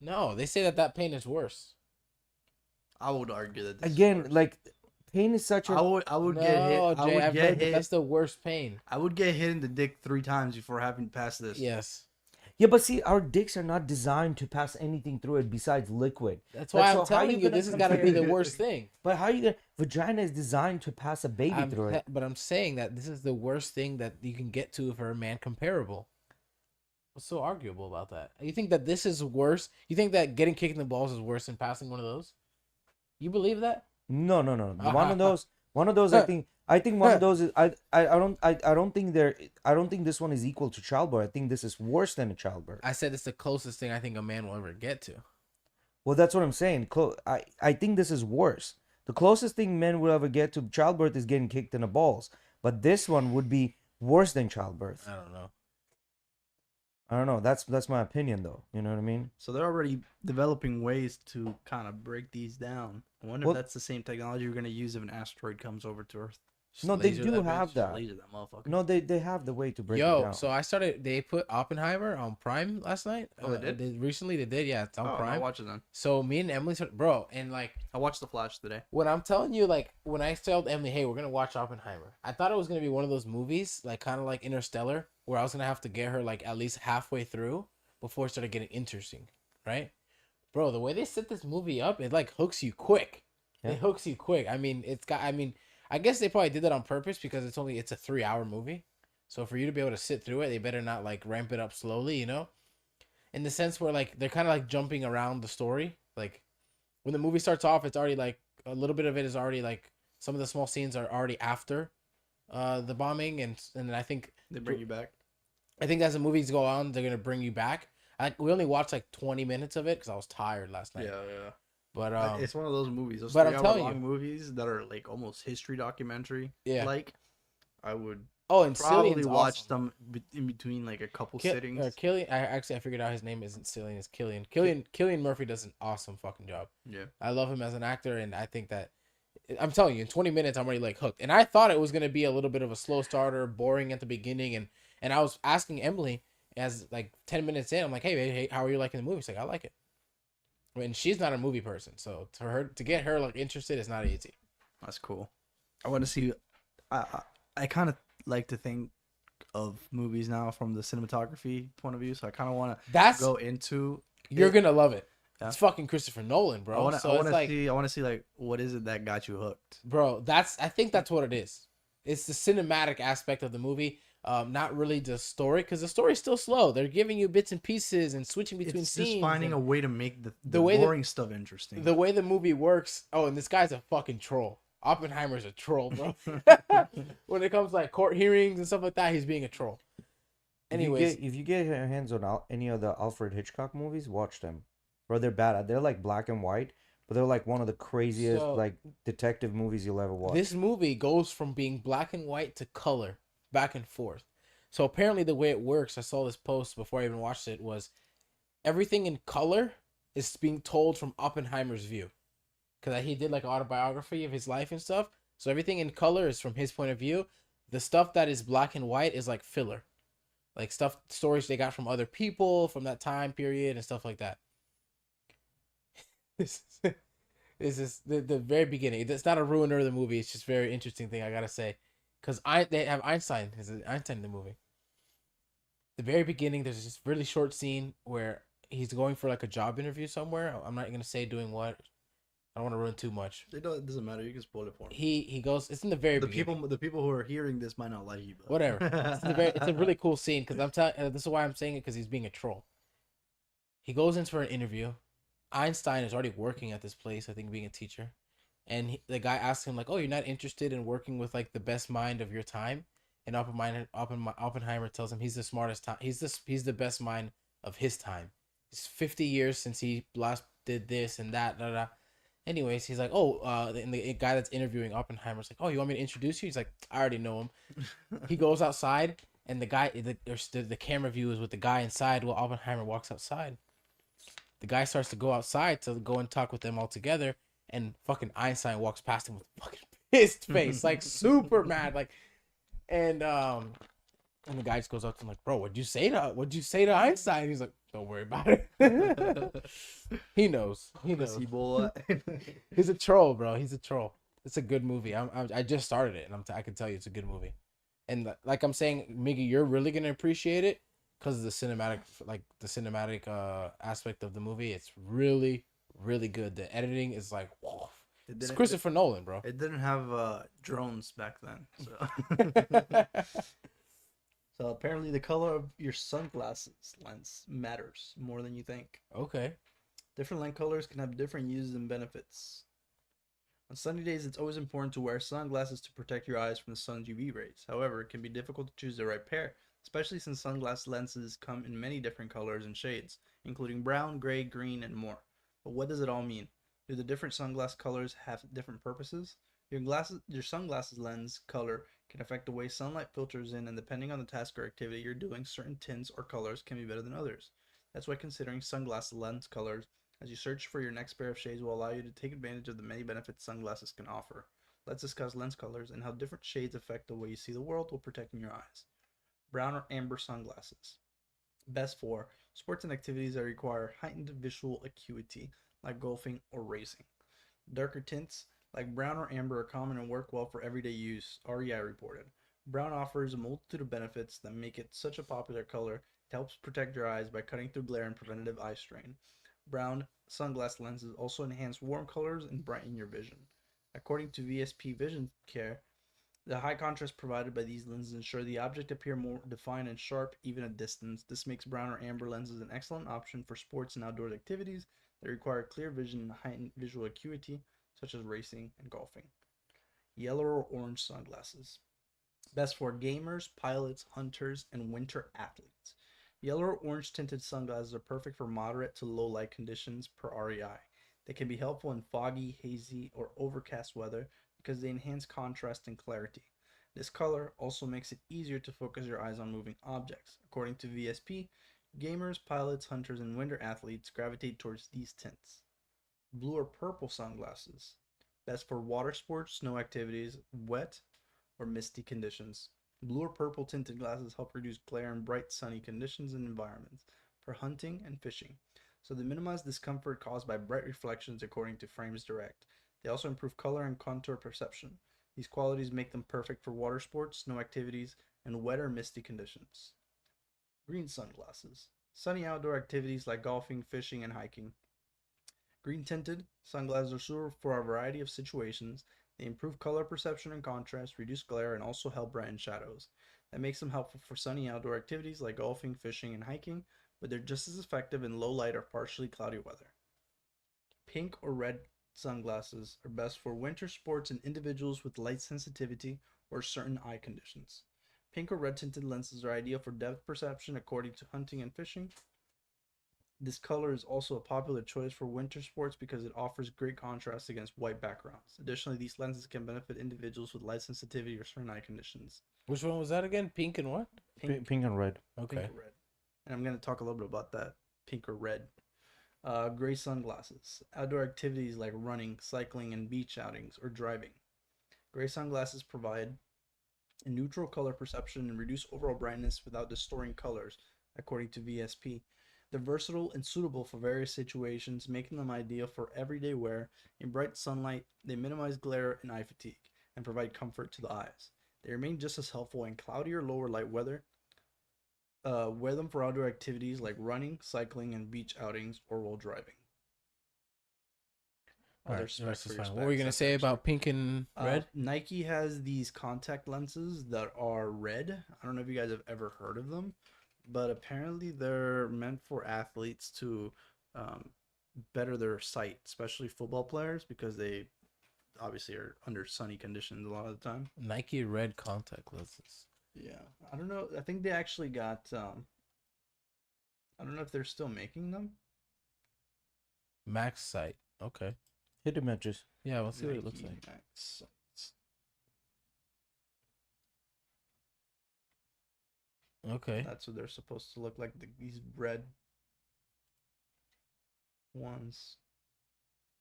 No, they say that pain is worse. I would argue that this is Again, worse. like, pain is such a. I would get hit. No, I Jay, would I've get heard that hit. that's the worst pain. I would get hit in the dick 3 times before having passed this. Yes. Yeah, but see, our dicks are not designed to pass anything through it besides liquid. That's why So I'm how telling you you gonna this has got to be the compare- worst thing. But how you gonna? Vagina is designed to pass a baby through it. But I'm saying that this is the worst thing that you can get to for a man comparable. What's so arguable about that? You think that this is worse? You think that getting kicked in the balls is worse than passing one of those? You believe that? No. One of those. I think one of those is. I don't think this one is equal to childbirth. I think this is worse than a childbirth. I said it's the closest thing I think a man will ever get to. Well, that's what I'm saying. I think this is worse. The closest thing men will ever get to childbirth is getting kicked in the balls. But this one would be worse than childbirth. I don't know. I don't know. That's my opinion, though. You know what I mean? So they're already developing ways to kind of break these down. I wonder Well- if that's the same technology we're gonna use if an asteroid comes over to Earth. Just No, they laser do that have bitch. that. Laser that motherfucker. No, they have the way to break it Yo, down. so they put Oppenheimer on Prime last night. Oh, they did? Recently they did, yeah, it's on I'll Prime. watch it then. So me and Emily started, bro, and like I watched The Flash today. when I'm telling you, like when I told Emily, hey, we're gonna watch Oppenheimer, I thought it was gonna be one of those movies, like kind of like Interstellar, where I was gonna have to get her like at least halfway through before it started getting interesting, right? Bro, the way they set this movie up, it like hooks you quick. Yeah. It hooks you quick. I mean, I guess they probably did that on purpose because it's a 3-hour movie. So for you to be able to sit through it, they better not like ramp it up slowly, you know? In the sense where like they're kind of like jumping around the story. Like when the movie starts off, it's already like a little bit of it is already like some of the small scenes are already after the bombing, and I think They bring you back. I think as the movies go on, they're gonna bring you back. We only watched like 20 minutes of it because I was tired last night. Yeah. But It's one of those movies. Those but I'm 3 hour telling long you. movies that are like almost history documentary. Yeah. Like, I would Oh, and probably Cillian's watch awesome. them in between like a couple sittings. Killian. I figured out his name isn't Cillian. It's Killian. Killian Murphy does an awesome fucking job. Yeah. I love him as an actor, and I think that I'm telling you, in 20 minutes, I'm already like hooked. And I thought it was gonna be a little bit of a slow starter, boring at the beginning, and I was asking Emily as like 10 minutes in, I'm like, hey, how are you liking the movie? She's like, I like it. And she's not a movie person, so to get her like interested is not easy. That's cool. I want to see. I kind of like to think of movies now from the cinematography point of view, so I kind of want to go into. You're gonna love it. Yeah. It's fucking Christopher Nolan, bro. I want So it's like, see. I want to see like what is it that got you hooked? bro, I think that's what it is. It's the cinematic aspect of the movie, not really the story, because the story's still slow. They're giving you bits and pieces and switching between It's scenes. just finding a and way to make the way boring stuff interesting. the way the movie works. Oh, and this guy's a fucking troll. Oppenheimer's a troll, bro. When it comes to like court hearings and stuff like that, he's being a troll. Anyways, if you get your hands on any of the Alfred Hitchcock movies, watch them, bro. They're bad. They're like black and white, but they're like one of the craziest like detective movies you'll ever watch. this movie goes from being black and white to color, back and forth. So apparently the way it works, I saw this post before I even watched it, was everything in color is being told from Oppenheimer's view. Because he did like an autobiography of his life and stuff. So everything in color is from his point of view. The stuff that is black and white is like filler. Like stories they got from other people from that time period and stuff like that. This is the very beginning. It's not a ruiner of the movie. It's just a very interesting thing I gotta say. Because they have Einstein. There's Einstein in the movie. The very beginning, there's this really short scene where he's going for like a job interview somewhere. I'm not gonna say doing what. I don't want to ruin too much. It doesn't matter. You can spoil it for me. He goes. It's in the very beginning. The people who are hearing this might not like you, but Whatever. It's a really cool scene because I'm telling. This is why I'm saying it, because he's being a troll. He goes in for an interview. Einstein is already working at this place, I think, being a teacher, and the guy asks him like, "Oh, you're not interested in working with like the best mind of your time?" And Oppenheimer tells him he's the smartest time. He's the best mind of his time. It's 50 years since he last did this and that. Da, da. Anyways, he's like, and the guy that's interviewing Oppenheimer's like, "Oh, you want me to introduce you?" He's like, "I already know him." He goes outside, and the guy, the camera view is with the guy inside while Oppenheimer walks outside. The guy starts to go outside to go and talk with them all together, and fucking Einstein walks past him with fucking pissed face, like super mad, like, and the guy just goes up to him like, "Bro, what'd you say to Einstein?" He's like, "Don't worry about it." He knows. Pussy boy. He's a troll, bro. He's a troll. It's a good movie. I just started it, and I can tell you it's a good movie. And like I'm saying, Miggy, you're really gonna appreciate it because of the cinematic aspect of the movie. It's really, really good. The editing is like, whoa. It's Christopher Nolan, bro. It didn't have drones back then, so. So apparently the color of your sunglasses lens matters more than you think. Okay. Different lens colors can have different uses and benefits. On sunny days, it's always important to wear sunglasses to protect your eyes from the sun's UV rays. However, it can be difficult to choose the right pair, especially since sunglass lenses come in many different colors and shades, including brown, gray, green, and more. But what does it all mean? Do the different sunglass colors have different purposes? Your sunglasses lens color can affect the way sunlight filters in, and depending on the task or activity you're doing, certain tints or colors can be better than others. That's why considering sunglass lens colors as you search for your next pair of shades will allow you to take advantage of the many benefits sunglasses can offer. Let's discuss lens colors and how different shades affect the way you see the world while protecting your eyes. Brown or amber sunglasses. Best for sports and activities that require heightened visual acuity, like golfing or racing. Darker tints, like brown or amber, are common and work well for everyday use, REI reported. Brown offers a multitude of benefits that make it such a popular color. It helps protect your eyes by cutting through glare and preventative eye strain. Brown sunglass lenses also enhance warm colors and brighten your vision. According to VSP Vision Care, The high contrast provided by these lenses ensure the object appear more defined and sharp even at distance. This makes brown or amber lenses an excellent option for sports and outdoor activities that require clear vision and heightened visual acuity, such as racing and golfing. Yellow or orange sunglasses. Best for gamers, pilots, hunters, and winter athletes. Yellow or orange tinted sunglasses are perfect for moderate to low light conditions per REI. They can be helpful in foggy, hazy, or overcast weather because they enhance contrast and clarity. This color also makes it easier to focus your eyes on moving objects. According to VSP, gamers, pilots, hunters, and winter athletes gravitate towards these tints. Blue or purple sunglasses. Best for water sports, snow activities, wet or misty conditions. Blue or purple tinted glasses help reduce glare in bright sunny conditions and environments for hunting and fishing, so they minimize discomfort caused by bright reflections according to Frames Direct. They also improve color and contour perception. These qualities make them perfect for water sports, snow activities, and wet or misty conditions. Green sunglasses. Sunny outdoor activities like golfing, fishing, and hiking. Green tinted sunglasses are suitable for a variety of situations. They improve color perception and contrast, reduce glare, and also help brighten shadows. That makes them helpful for sunny outdoor activities like golfing, fishing, and hiking, but they're just as effective in low light or partially cloudy weather. Pink or red sunglasses are best for winter sports and individuals with light sensitivity or certain eye conditions. Pink or red tinted lenses are ideal for depth perception according to hunting and fishing. This color is also a popular choice for winter sports because it offers great contrast against white backgrounds. Additionally, these lenses can benefit individuals with light sensitivity or certain eye conditions. Which one was that again? Pink and what? Pink and red. Okay. Pink or red. And I'm going to talk a little bit about that. Pink or red. Gray sunglasses. Outdoor activities like running, cycling, and beach outings or driving. Gray sunglasses provide a neutral color perception and reduce overall brightness without distorting colors, according to VSP. They're versatile and suitable for various situations, making them ideal for everyday wear. In bright sunlight, they minimize glare and eye fatigue and provide comfort to the eyes. They remain just as helpful in cloudy or lower light weather. Wear them for outdoor activities like running, cycling, and beach outings or while driving. All Other right, the rest specs is for your fine. What were you specs, gonna that's say extra. about pink and red? Nike has these contact lenses that are red. I don't know if you guys have ever heard of them, but apparently they're meant for athletes to better their sight, especially football players, because they obviously are under sunny conditions a lot of the time. Nike red contact lenses. Yeah, I don't know. I think they actually got. I don't know if they're still making them. Max sight. Okay. Hit images. Yeah, we'll see what it looks Nike like. Max Sights. Okay. That's what they're supposed to look like. These red ones.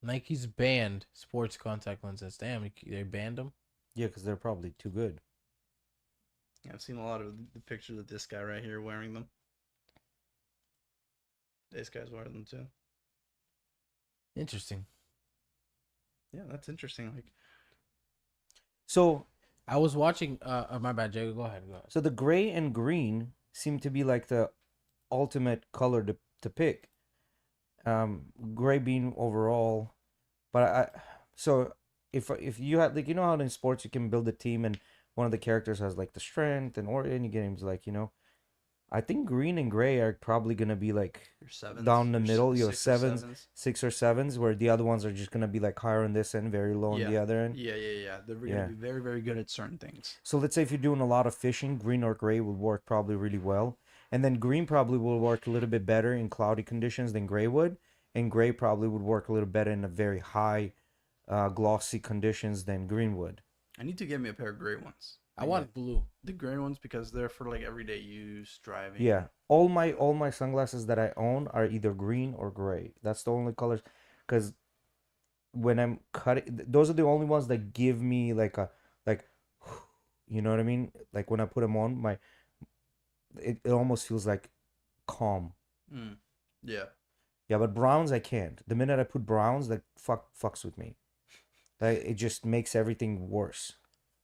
Nike's banned sports contact lenses. Damn, they banned them. Yeah, because they're probably too good. Yeah, I've seen a lot of the pictures of this guy right here wearing them. This guy's wearing them too. Interesting. Yeah, that's interesting. Like, So I was watching. My bad, Jay. Go ahead. so the gray and green seem to be like the ultimate color to pick. Gray being overall, but so if you had, like, you know how in sports you can build a team and one of the characters has like the strength and any games, like, you know, I think green and gray are probably gonna be like your sevens, down the your middle, you know, 6 or sevens, 6 or 7s, where the other ones are just gonna be like higher on this end, very low on the other end. Yeah. They're Yeah. gonna be very, very good at certain things. So let's say if you're doing a lot of fishing, green or gray would work probably really well. And then green probably will work a little bit better in cloudy conditions than gray would. And gray probably would work a little better in a very high glossy conditions than green would. I need to get me a pair of gray ones. I want blue. The gray ones because they're for like everyday use, driving. Yeah. All my sunglasses that I own are either green or gray. That's the only colors, because when I'm cutting, those are the only ones that give me like you know what I mean? Like when I put them on, it almost feels like calm. Yeah. Yeah, but browns I can't. The minute I put browns, that fucks with me. Like it just makes everything worse.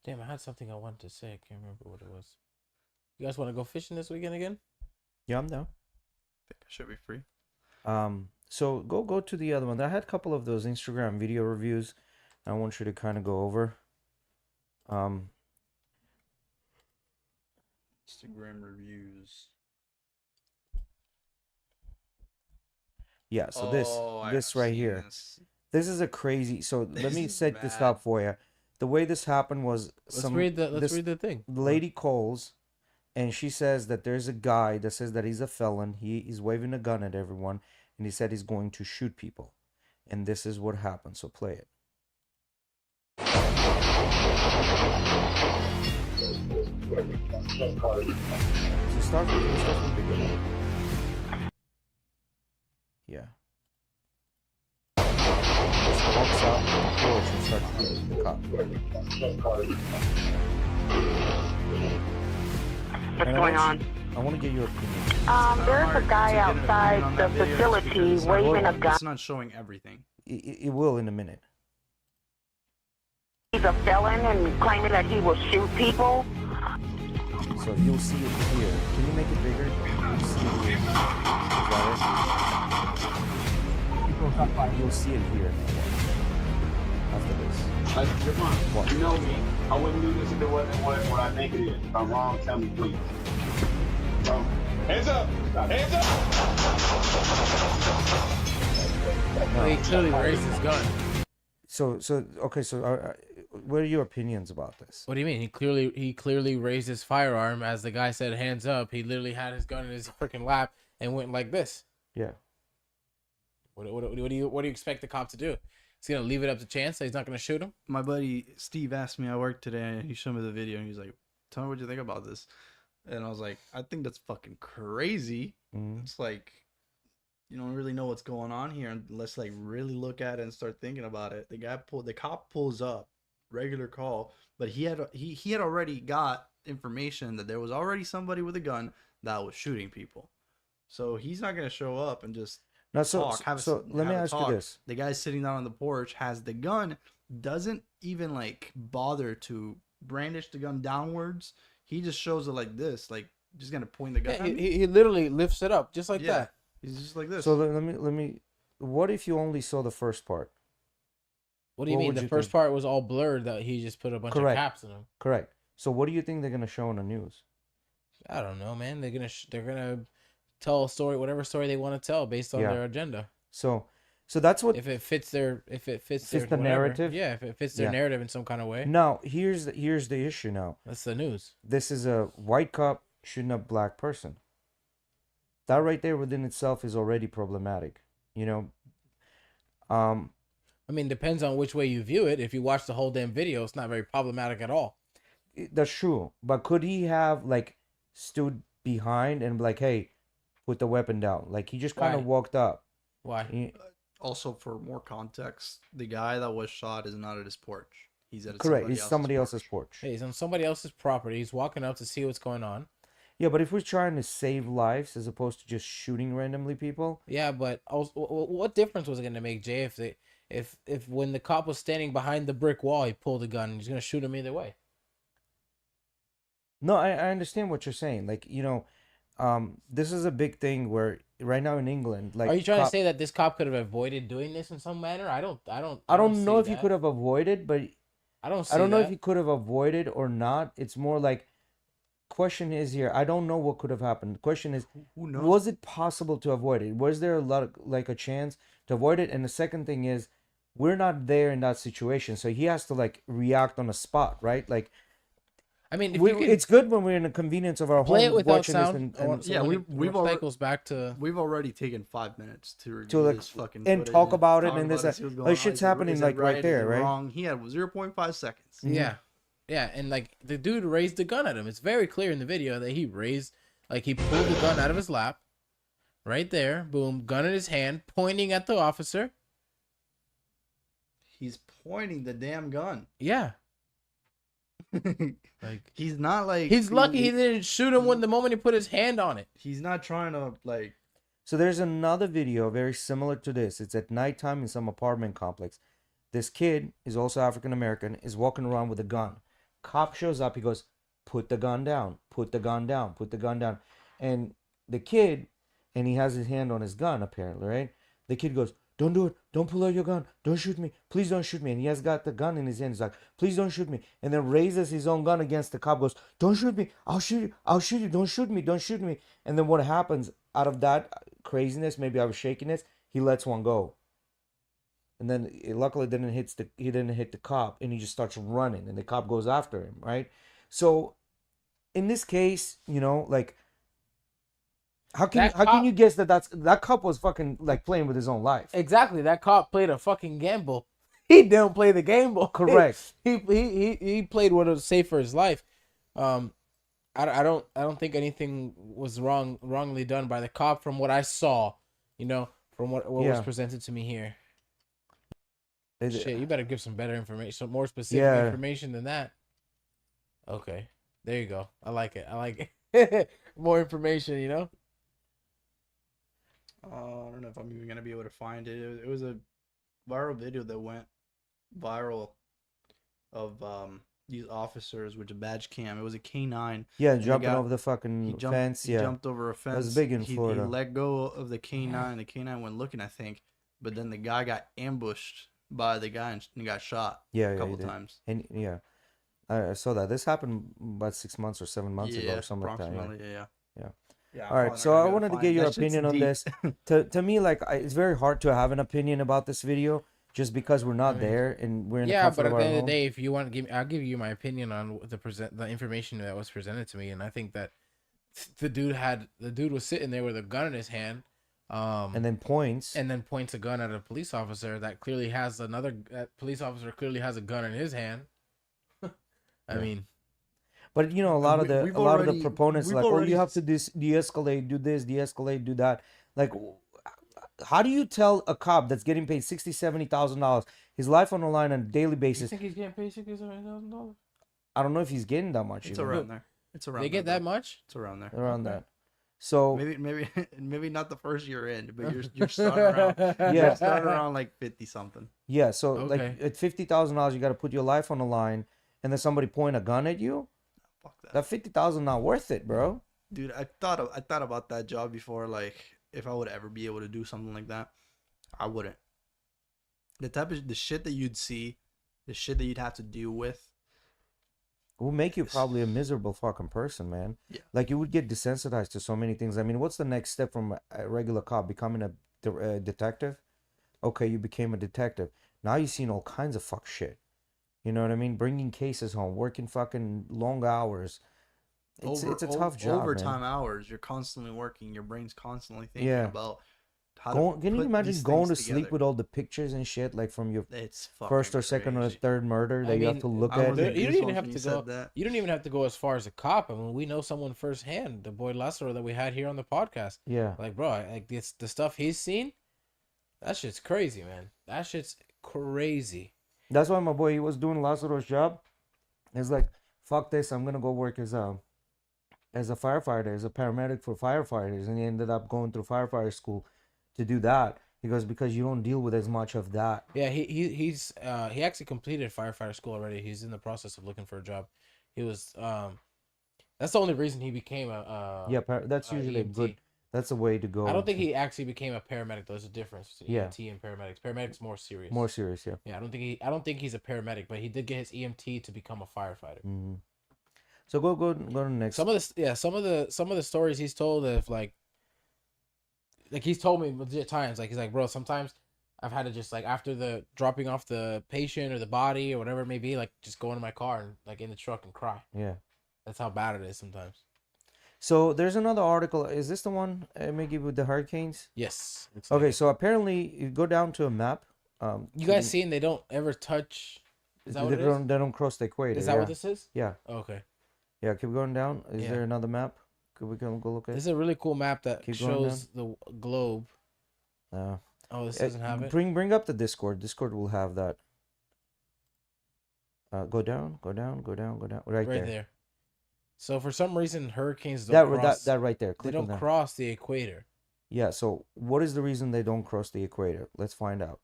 Damn, I had something I wanted to say. I can't remember what it was. You guys want to go fishing this weekend again? Yeah, I'm down. I think I should be free. So go to the other one. I had a couple of those Instagram video reviews I want you to kind of go over. Instagram reviews. Yeah, so Oh, I this have right seen here. this. This is a crazy. So let This me is set this bad. up for you. The way this happened was Let's read the thing. the lady calls, and she says that there's a guy that says that he's a felon. He's waving a gun at everyone, and he said he's going to shoot people, and this is what happened. So play it. So start from the beginning. Yeah. Just walks out the porch and starts shooting the cop. What's going on? I want to get your opinion. There's a guy outside the facility waving a gun. It's not showing everything. It will in a minute. He's a felon and claiming that he will shoot people. So you'll see it here. Can you make it bigger? You'll see it here. Is that it? You'll see it here. After this. What? You know me. I wouldn't do this if it wasn't what I think it is. If I'm wrong, tell me please. Hands up! Hands up! He clearly raised his gun. So okay. So what are your opinions about this? What do you mean? He clearly raised his firearm as the guy said hands up. He literally had his gun in his freaking lap and went like this. Yeah. What do you expect the cop to do? He's gonna leave it up to chance that he's not gonna shoot him? My buddy Steve asked me at work today, and he showed me the video, and he's like, "Tell me what you think about this." And I was like, "I think that's fucking crazy." Mm-hmm. It's like you don't really know what's going on here unless like really look at it and start thinking about it. The cop pulls up, regular call, but he had already got information that there was already somebody with a gun that was shooting people. So he's not gonna show up and just Now, talk. let me ask you this. The guy sitting down on the porch has the gun, doesn't even like bother to brandish the gun downwards. He just shows it like this, like just gonna point the gun. Yeah, at me. he literally lifts it up just like Yeah. that. He's just like this. So let me. What if you only saw the first part? What do you What mean? would The you first think? part was all blurred that he just put a bunch Correct. of caps in him. Correct. So what do you think they're gonna show on the news? I don't know, man. They're gonna tell a story, whatever story they want to tell based on Yeah. their agenda. So that's what. If it fits their Fits their the whatever. narrative? Yeah, if it fits their Yeah. narrative in some kind of way. Now here's the issue. Now That's the news. this is a white cop shooting a black person. That right there within itself is already problematic. You know. I mean, depends on which way you view it. If you watch the whole damn video, it's not very problematic at all. That's true. But could he have like stood behind and be like, hey, put the weapon down? Like he just kind Why? of walked up. Why? He- Also, for more context, the guy that was shot is not at his porch. He's at Correct. It's somebody else's porch. Hey, he's on somebody else's property. He's walking up to see what's going on. Yeah, but if we're trying to save lives as opposed to just shooting randomly people, Yeah, but also, what difference was it going to make, Jay, if when the cop was standing behind the brick wall, he pulled a gun and he's going to shoot him either way? no, I understand what you're saying. Like, you know, this is a big thing where right now in England, like, Are you trying to say that this cop could have avoided doing this in some manner? I don't know if see he that. could have avoided, but I don't see I don't know that. if he could have avoided or not. It's more like, question is here. I don't know what could have happened. The question is, Who knows? was it possible to avoid it? Was there a lot of, like a chance to avoid it? And the second thing is, we're not there in that situation, so he has to like react on the spot, right? Like, I mean, if you can it's good when we're in the convenience of our play home it without watching sound. this and Yeah, we've already- cycles back to. We've already taken 5 minutes to review To, like, this fucking and footage talk about it talk and this, about that. see what's Like, going on. shit's Is it- happening, is it like, right there, Is it right? Wrong. He had 0.5 seconds. Yeah. Yeah, and like the dude raised the gun at him. It's very clear in the video that he pulled the gun out of his lap. Right there. Boom. Gun in his hand, pointing at the officer. He's pointing the damn gun. Yeah. Like He's not like he's lucky he didn't shoot him when the moment he put his hand on it. He's not trying to like. So there's another video very similar to this. It's at nighttime in some apartment complex. This kid is also African American, is walking around with a gun. Cop shows up. He goes, "Put the gun down. Put the gun down. Put the gun down." And the kid, and he has his hand on his gun apparently, right? The kid goes, don't do it. Don't pull out your gun. Don't shoot me. Please don't shoot me. And he has got the gun in his hand. He's like, please don't shoot me. And then raises his own gun against the cop. Goes, don't shoot me. I'll shoot you. I'll shoot you. Don't shoot me. Don't shoot me. And then what happens out of that craziness? Maybe out of shakiness, he lets one go. And then luckily he didn't hit the cop, and he just starts running, and the cop goes after him, right? So in this case, like, how can you guess that cop was fucking like playing with his own life? Exactly. That cop played a fucking gamble. He didn't play the gamble. Correct. He played what was safe for his life. I don't think anything was wrongly done by the cop from what I saw. From what was presented to me here. Shit, you better give some better information, some more specific information than that. Okay, there you go. I like it. More information, I don't know if I'm even gonna be able to find it. It was a viral video that went viral of these officers with a badge cam. It was a K9. Yeah, jumping over the fucking fence. He jumped over a fence. That was big in Florida. He let go of the K9. The K9 went looking, I think, but then the guy got ambushed by the guy and got shot a couple times. And I saw that. This happened about 6 months or 7 months ago or something like that. Yeah. All right, so I wanted to get your opinion on this. To me, like, it's very hard to have an opinion about this video just because we're not there and we're in the comfort but at of the our end of home. the day, if you want to I'll give you my opinion on the information that was presented to me, and I think that the dude was sitting there with a gun in his hand. And then points a gun at a police officer that police officer clearly has a gun in his hand. I mean, but a lot of the proponents like, oh, you have to de-escalate, do this, de-escalate, do that. Like, how do you tell a cop that's getting paid $60,000-$70,000, his life on the line on a daily basis? You think he's getting paid $60,000-$70,000? I don't know if he's getting that much. It's around there. It's around. They get that much? It's around there. Around that. So maybe not the first year in, but you're starting around. You're starting around like 50 something. Yeah. So like at $50,000, you got to put your life on the line, and then somebody point a gun at you. Fuck that. That $50,000 not worth it, bro. Dude, I thought about that job before. Like, if I would ever be able to do something like that, I wouldn't. The shit that you'd see, the shit that you'd have to deal with, will make you probably a miserable fucking person, man. Yeah. Like, you would get desensitized to so many things. I mean, what's the next step from a regular cop becoming a detective? Okay, you became a detective. Now you've seen all kinds of fuck shit. You know what I mean? Bringing cases home, working fucking long hours. It's a tough job, overtime man. Hours. You're constantly working. Your brain's constantly thinking about how to Can you put imagine these going to things sleep together. with all the pictures and shit, like from your It's first or second or third murder that you have to look at? You don't even have to go. You don't even have to go as far as a cop. I mean, we know someone firsthand, the boy Lazaro that we had here on the podcast. Yeah. Like, bro, like the stuff he's seen, that shit's crazy, man. That shit's crazy. That's why my boy, he was doing Lazaro's job. He's like, fuck this, I'm gonna go work as a firefighter, as a paramedic for firefighters, and he ended up going through firefighter school to do that. He goes, because you don't deal with as much of that. Yeah, he actually completed firefighter school already. He's in the process of looking for a job. He was that's the only reason he became that's usually EMT. good. That's the way to go. I don't think he actually became a paramedic. There's a difference between Yeah. EMT and paramedics. Paramedics more serious. More serious, yeah. Yeah, I don't think he's a paramedic, but he did get his EMT to become a firefighter. Mm-hmm. So go to the next. Some of the stories he's told of like he's told me legit times. Like, he's like, bro, sometimes I've had to just, like, after the dropping off the patient or the body or whatever it may be, like, just go into my car and, like, in the truck and cry. Yeah. That's how bad it is sometimes. So there's another article. Is this the one, Miggy, with the hurricanes? Yes. Okay, so apparently you go down to a map. You guys seen they don't ever touch. Is that what it is? They don't cross the equator. Is that what this is? Yeah. Oh, okay. Yeah, keep going down. Is there another map? Could we go look at it? This is a really cool map that shows the globe. Oh, this doesn't have it? Bring up the Discord. Discord will have that. Go down. Right there. So for some reason, hurricanes don't cross. That right there. They don't cross the equator. Yeah, so what is the reason they don't cross the equator? Let's find out.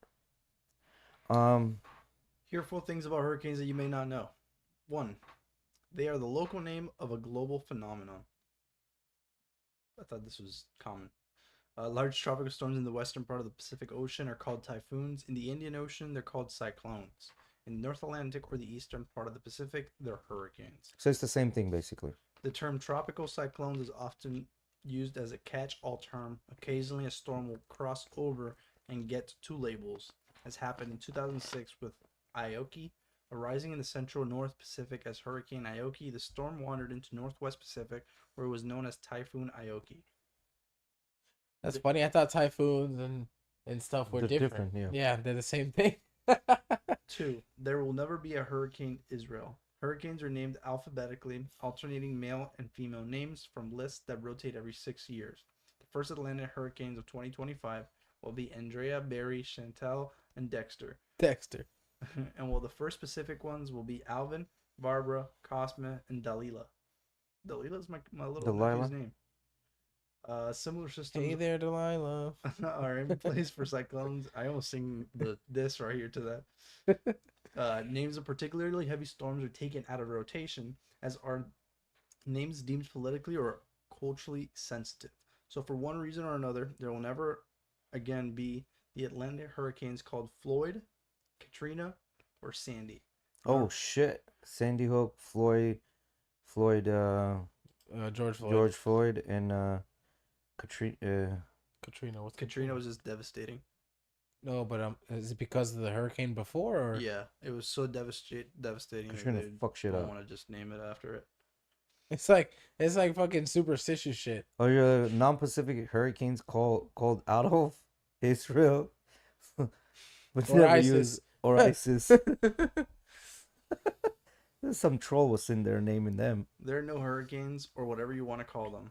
Here are 4 things about hurricanes that you may not know. 1, they are the local name of a global phenomenon. I thought this was common. Large tropical storms in the western part of the Pacific Ocean are called typhoons. In the Indian Ocean, they're called cyclones. In the North Atlantic or the eastern part of the Pacific, they're hurricanes. So it's the same thing basically. The term tropical cyclones is often used as a catch-all term. Occasionally, a storm will cross over and get two labels, as happened in 2006 with Aoki. Arising in the central North Pacific as Hurricane Aoki, the storm wandered into Northwest Pacific, where it was known as Typhoon Aoki. That's funny. I thought typhoons and stuff were They're different. different, Yeah, they're the same thing. 2. There will never be a Hurricane Israel. Hurricanes are named alphabetically, alternating male and female names from lists that rotate every 6 years. The first Atlantic hurricanes of 2025 will be Andrea, Barry, Chantal, and Dexter. Dexter. And while the first Pacific ones will be Alvin, Barbara, Cosma, and Dalila. Dalila is my little Delilah? nephew's name. Similar systems Hey there, Delilah. are in place for cyclones. I almost sing this right here to that. Names of particularly heavy storms are taken out of rotation, as are names deemed politically or culturally sensitive. So for one reason or another, there will never again be the Atlantic hurricanes called Floyd, Katrina, or Sandy. Oh shit! Sandy Hook, Floyd, George Floyd. George Floyd, and Katrina. Katrina. What's Katrina was just devastating. No, but is it because of the hurricane before, or Yeah, it was so devastating. Katrina fuck shit I up. want to just name it after it. it's like fucking superstitious shit. Oh, your non-Pacific hurricanes called out of Israel, but Or never ISIS. use or ISIS. Some troll was in there naming them. There are no hurricanes, or whatever you want to call them,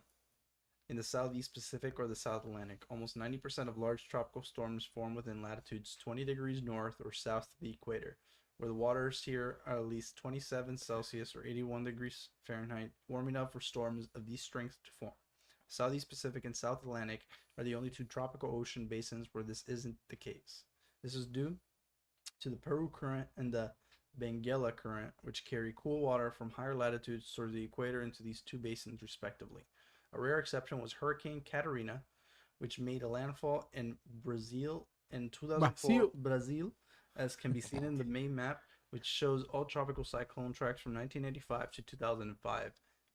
in the Southeast Pacific or the South Atlantic. Almost 90% of large tropical storms form within latitudes 20 degrees north or south of the equator, where the waters here are at least 27 Celsius or 81 degrees Fahrenheit, warm enough for storms of these strengths to form. Southeast Pacific and South Atlantic are the only two tropical ocean basins where this isn't the case. This is due to the Peru current and the Benguela current, which carry cool water from higher latitudes towards the equator into these two basins respectively. A rare exception was Hurricane Catarina, which made a landfall in Brazil in 2004. Brazil, as can be seen in the main map, which shows all tropical cyclone tracks from 1985 to 2005.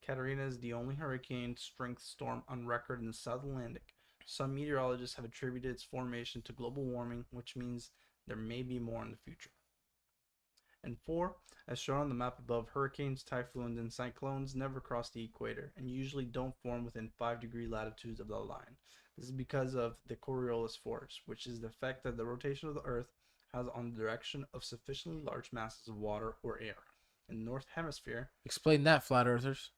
Catarina is the only hurricane strength storm on record in the South Atlantic. Some meteorologists have attributed its formation to global warming, which means there may be more in the future. And 4, as shown on the map above, hurricanes, typhoons, and cyclones never cross the equator and usually don't form within 5-degree latitudes of the line. This is because of the Coriolis force, which is the effect that the rotation of the Earth has on the direction of sufficiently large masses of water or air. In the North Hemisphere, Explain that, flat earthers.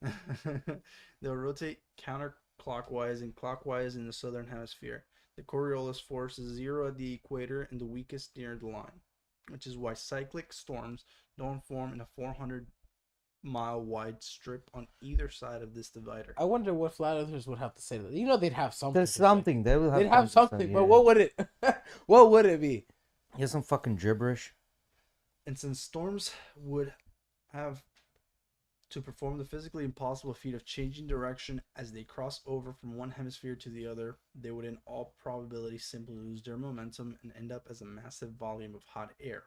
they'll rotate counterclockwise and clockwise in the Southern Hemisphere. The Coriolis force is 0 at the equator and the weakest near the line, which is why cyclic storms don't form in a 400-mile wide strip on either side of this divider. I wonder what flat earthers would have to say to that. You know, they'd have something. There's to say. something they will have. They'd have something, yeah. but what would it? What would it be? Yeah, some fucking gibberish. And since storms would have to perform the physically impossible feat of changing direction as they cross over from one hemisphere to the other, they would in all probability simply lose their momentum and end up as a massive volume of hot air.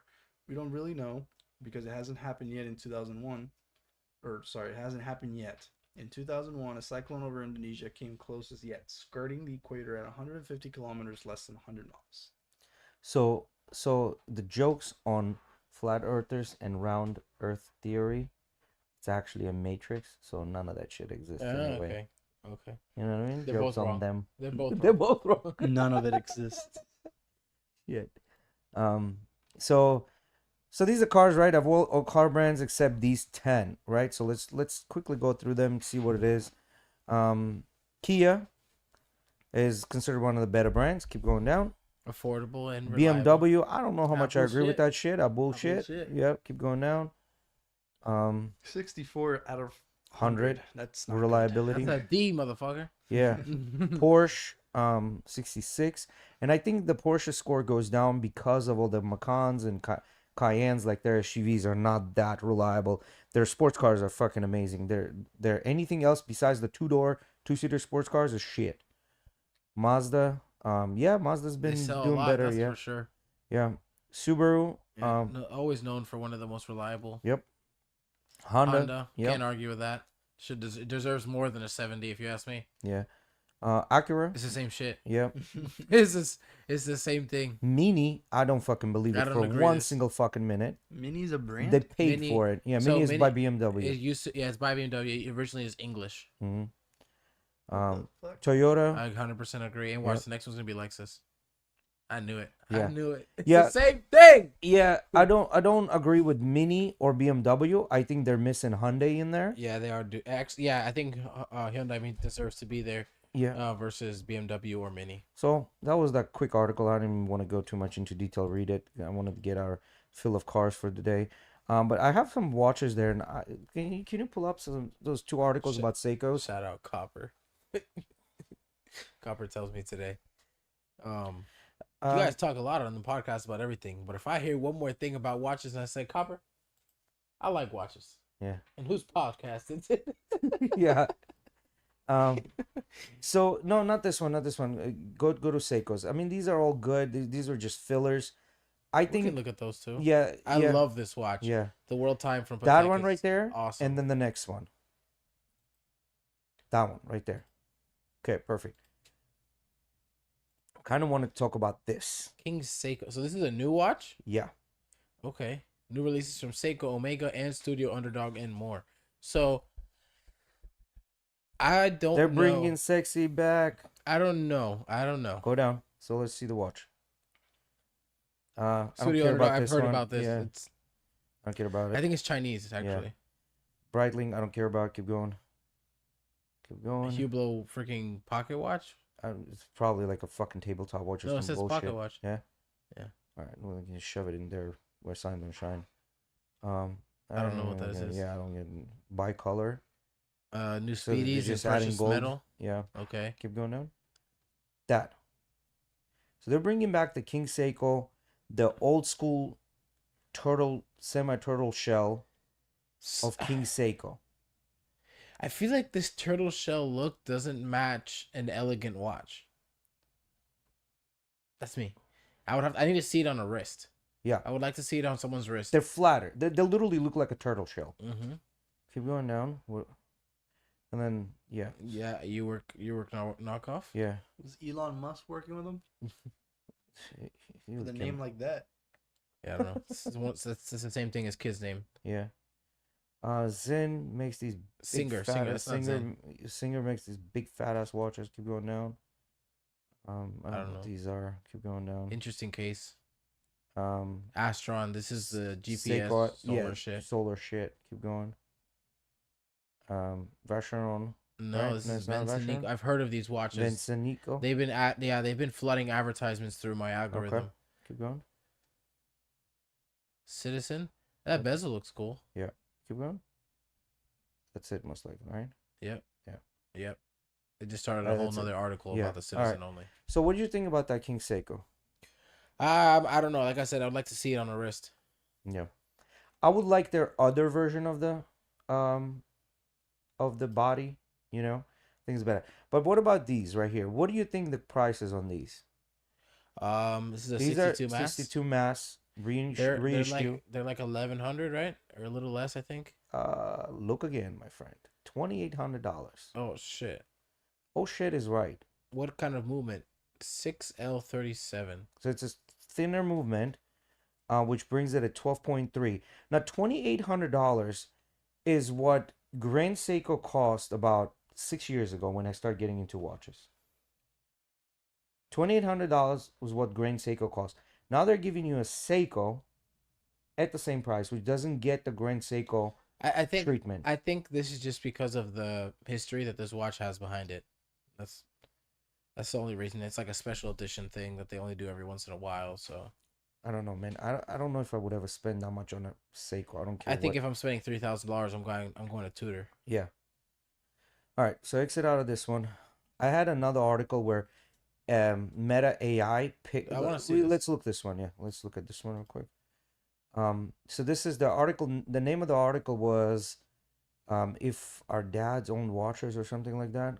We don't really know because it hasn't happened yet in 2001. It hasn't happened yet. In 2001, a cyclone over Indonesia came close as yet, skirting the equator at 150 kilometers less than 100 miles. So the jokes on flat earthers and round earth theory, it's actually a matrix, so none of that shit exists anyway. Okay. You know what I mean? They're Jokes both on wrong. them. They're both They're wrong. both wrong. None of it exists. Shit. So these are cars, right? Of all car brands except these 10, right? So let's quickly go through them, see what it is. Kia is considered one of the better brands. Keep going down. Affordable and reliable. BMW, I don't know how much I agree with bullshit. that shit. I bullshit. Yep, keep going down. 64 out of 100. That's not good. Reliability. That's a D, motherfucker. Yeah. Porsche, 66. And I think the Porsche score goes down because of all the Macans and Cayennes, like their SUVs are not that reliable. Their sports cars are fucking amazing. They're anything else besides the two-seater sports cars is shit. Mazda. Yeah, Mazda's They been sell a doing lot, better. that's Yeah, for sure. yeah. Subaru. Yeah, always known for one of the most reliable. Yep. Honda. Honda, Yep. can't argue with that. It deserves more than a 70 if you ask me. Yeah. Acura. It's the same shit. Yep. It's the same thing. Mini. I don't fucking believe I it don't for agree one this. single fucking minute. Mini's a brand. They paid Mini- for it. Yeah, so Mini is Mini- by BMW. It used to, yeah, it's by BMW. It originally is English. hmm What the fuck? Toyota. I 100% agree. And watch, Yep. the next one's gonna be Lexus. I knew it. Yeah. I knew it. It's Yeah. the same thing. Yeah, I don't agree with Mini or BMW. I think they're missing Hyundai in there. Yeah, they are. Actually, yeah, I think Hyundai deserves to be there. Yeah. Versus BMW or Mini. So that was that quick article. I didn't even want to go too much into detail. Read it. I wanted to get our fill of cars for the day. But I have some watches there, and can you pull up those two articles about Seikos? Shout out Copper. Copper tells me today. You guys talk a lot on the podcast about everything, but if I hear one more thing about watches and I say, Copper, I like watches. Yeah. And whose podcast is it? Yeah. So no, not this one. Go to Seikos. I mean, these are all good. These are just fillers. I We think. can look at those two. Yeah. I yeah, love this watch. Yeah. The World Time from That Patek one is right there. Awesome. And then the next one. That one right there. Okay, perfect. Kind of want to talk about this. King Seiko. So this is a new watch? Yeah. Okay. New releases from Seiko, Omega, and Studio Underdog, and more. So I don't. They're know. bringing sexy back. I don't know. Go down. So let's see the watch. I don't Studio care Underdog. about I've this heard one. about this. Yeah, It's, I don't care about it. I think it's Chinese actually. Breitling, I don't care about. Keep going. Keep A going. Hublot freaking pocket watch. It's probably like a fucking tabletop watch or No, it some says bullshit. pocket watch. Yeah. Yeah. All right. Well, you can shove it in there where sun don't shine. I don't know what that is. Yeah, I don't get bicolor. New So they're Speedies and just adding precious gold. metal. Yeah. Okay. Keep going down. That. So they're bringing back the King Seiko, the old school semi-turtle shell of King Seiko. I feel like this turtle shell look doesn't match an elegant watch. That's me. I need to see it on a wrist. Yeah. I would like to see it on someone's wrist. They're flatter. They literally look like a turtle shell. Mm-hmm. Keep going down. And then, yeah. Yeah, you work knockoff. Yeah. Is Elon Musk working with them? You With a can- name like that. Yeah, I don't know. It's the same thing as kid's name. Yeah. Zen makes these big Singer. fat ass- That's not Zen. Singer makes these big fat ass watches. Keep going down. I don't don't know what know. these are. Keep going down. Interesting case. Um, Astron. This is the GPS Seiko- solar shit. Solar shit. Keep going. Vacheron. No, Right? this No, is it's not Vincent. Vacheron? I've heard of these watches. Vincenico. They've been flooding advertisements through my algorithm. Okay. Keep going. Citizen. That bezel looks cool. Keep going. That's it, most likely, right? Yep. Yeah. Yep. It just started a Alright, whole that's it. nother article Yeah, about the Citizen only. So, what do you think about that King Seiko? I don't know. Like I said, I'd like to see it on a wrist. Yeah, I would like their other version of the body. You know, I think it's better. But what about these right here? What do you think the price is on these? This is a These 62 are mass. 62 mass They're reissue. like 1100, right? Or a little less, I think. Look again, my friend. $2,800. Oh shit. Oh shit is right. What kind of movement? 6L37. So it's a thinner movement, which brings it at 12.3. Now $2,800 is what Grand Seiko cost about 6 years ago when I started getting into watches. $2,800 was what Grand Seiko cost. Now they're giving you a Seiko at the same price, which doesn't get the Grand Seiko I think treatment. I think this is just because of the history that this watch has behind it. That's the only reason. It's like a special edition thing that they only do every once in a while. So I don't know, man. I don't know if I would ever spend that much on a Seiko. I don't care. I think if I'm spending $3,000, I'm going to Tudor. Yeah. All right, so exit out of this one. I had another article where Meta AI pick. I wanna see this. Let's look this one. Yeah, let's look at this one real quick. So this is the article. The name of the article was, "If our dads owned watches" or something like that.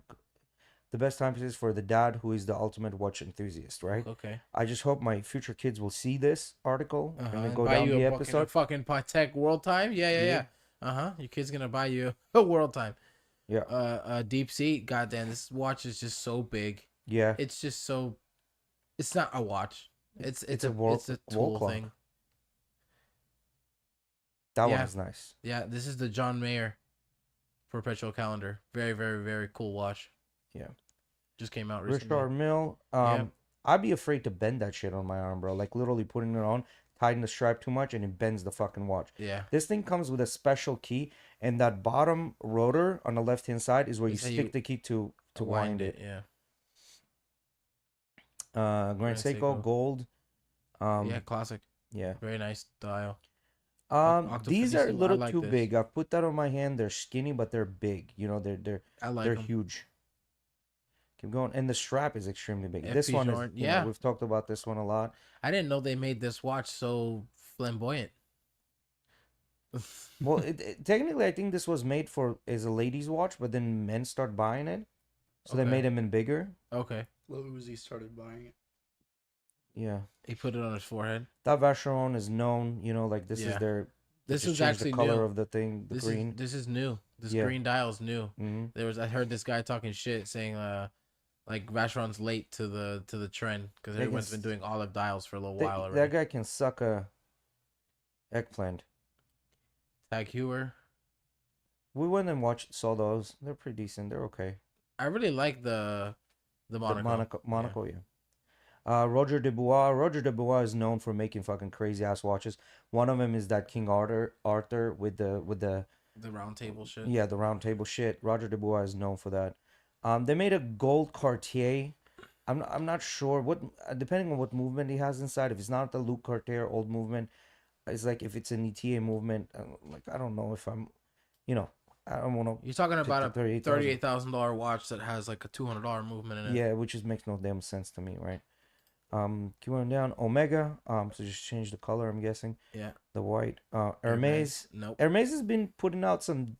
the best timepieces for the dad who is the ultimate watch enthusiast, right? Okay. I just hope my future kids will see this article and then And go buy down you the a book and a episode. fucking Patek World Time. Yeah. Your kid's gonna buy you a World Time. Yeah. Deep Sea. Goddamn, this watch is just so big. Yeah. It's just so. It's not a watch. It's a wall tool clock. thing. That Yeah. one is nice. Yeah, this is the John Mayer perpetual calendar. Very, very, very cool watch. Yeah. Just came out recently. Richard Mill. I'd be afraid to bend that shit on my arm, bro. Like literally putting it on, tighten the strap too much, and it bends the fucking watch. Yeah. This thing comes with a special key, and that bottom rotor on the left hand side is where you Is how stick you- the key to wind it. Yeah. Grand Seiko Seiko. gold. Yeah, classic. Yeah. Very nice dial. These are a Octofinissimo, I little like too this. big. I've put that on my hand. They're skinny, but they're big. You know, they're I like they're them. huge. Keep going, and the strap is extremely big. This FP one is, Jordan, you know, yeah. we've talked about this one a lot. I didn't know they made this watch so flamboyant. Well, technically, I think this was made for as a ladies' watch, but then men start buying it, so they Okay. made them in bigger. Okay. Lil Uzi started buying it. Yeah, He put it on his forehead. that Vacheron is known. You know, like this is Yeah. their. This just is changed actually the color new. of the thing, the green. This is new. This Yeah. green dial is new. Mm-hmm. I heard this guy talking shit saying like Vacheron's late to the trend because They everyone's can been doing olive dials for a little That- while that already. guy can suck a eggplant. Tag Heuer. We went and saw those. They're pretty decent. They're okay. I really like the Monaco. Monaco, yeah. Roger Dubois. Roger Dubois is known for making fucking crazy ass watches. One of them is that King Arthur with the The round table shit. yeah, the round table shit. Roger Dubois is known for that. They made a gold Cartier. I'm not sure what, depending on what movement he has inside. If it's not the Luc Cartier old movement, it's like if it's an ETA movement. Like I don't know if I'm, you know, I don't want to. You're talking about a $38,000. $38,000 watch that has like a $200 movement in it. Yeah, which just makes no damn sense to me, right? Keep going down. Omega. So just change the color, I'm guessing. Yeah. The white. Hermes. Nope. Hermes has been putting out some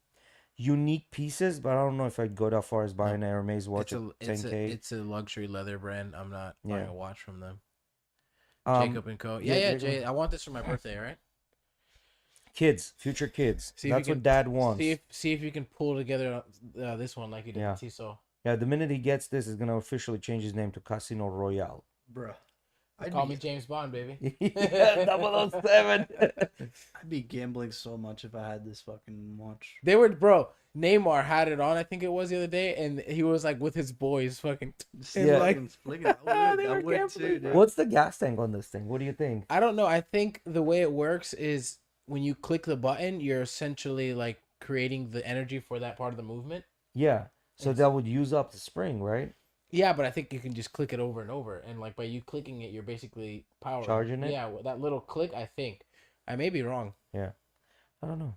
unique pieces, but I don't know if I'd go that far as buying an Hermes watch at 10K. It's a luxury leather brand. I'm not buying a watch from them. Jacob and Co. yeah, Yeah, Jacob- Jay. I want this for my birthday, right? Kids, future kids. See if That's you what can- Dad wants. See if you can pull together this one like you did Yeah. with Tissot. Yeah, the minute he gets this, he's gonna officially change his name to Casino Royale. Bruh. Call me James Bond, baby. Yeah, 007. I'd be gambling so much if I had this fucking watch. They were, bro. Neymar had it on. I think it was the other day, and he was like with his boys, fucking. Yeah. like, I were would gambling. too, dude. What's the gas tank on this thing? What do you think? I don't know. I think the way it works is when you click the button, you're essentially like creating the energy for that part of the movement. Yeah. So that would use up the spring, right? Yeah, but I think you can just click it over and over, and like by you clicking it, you're basically powering. Charging it? Yeah, with that little click. I think I may be wrong. Yeah. I don't know.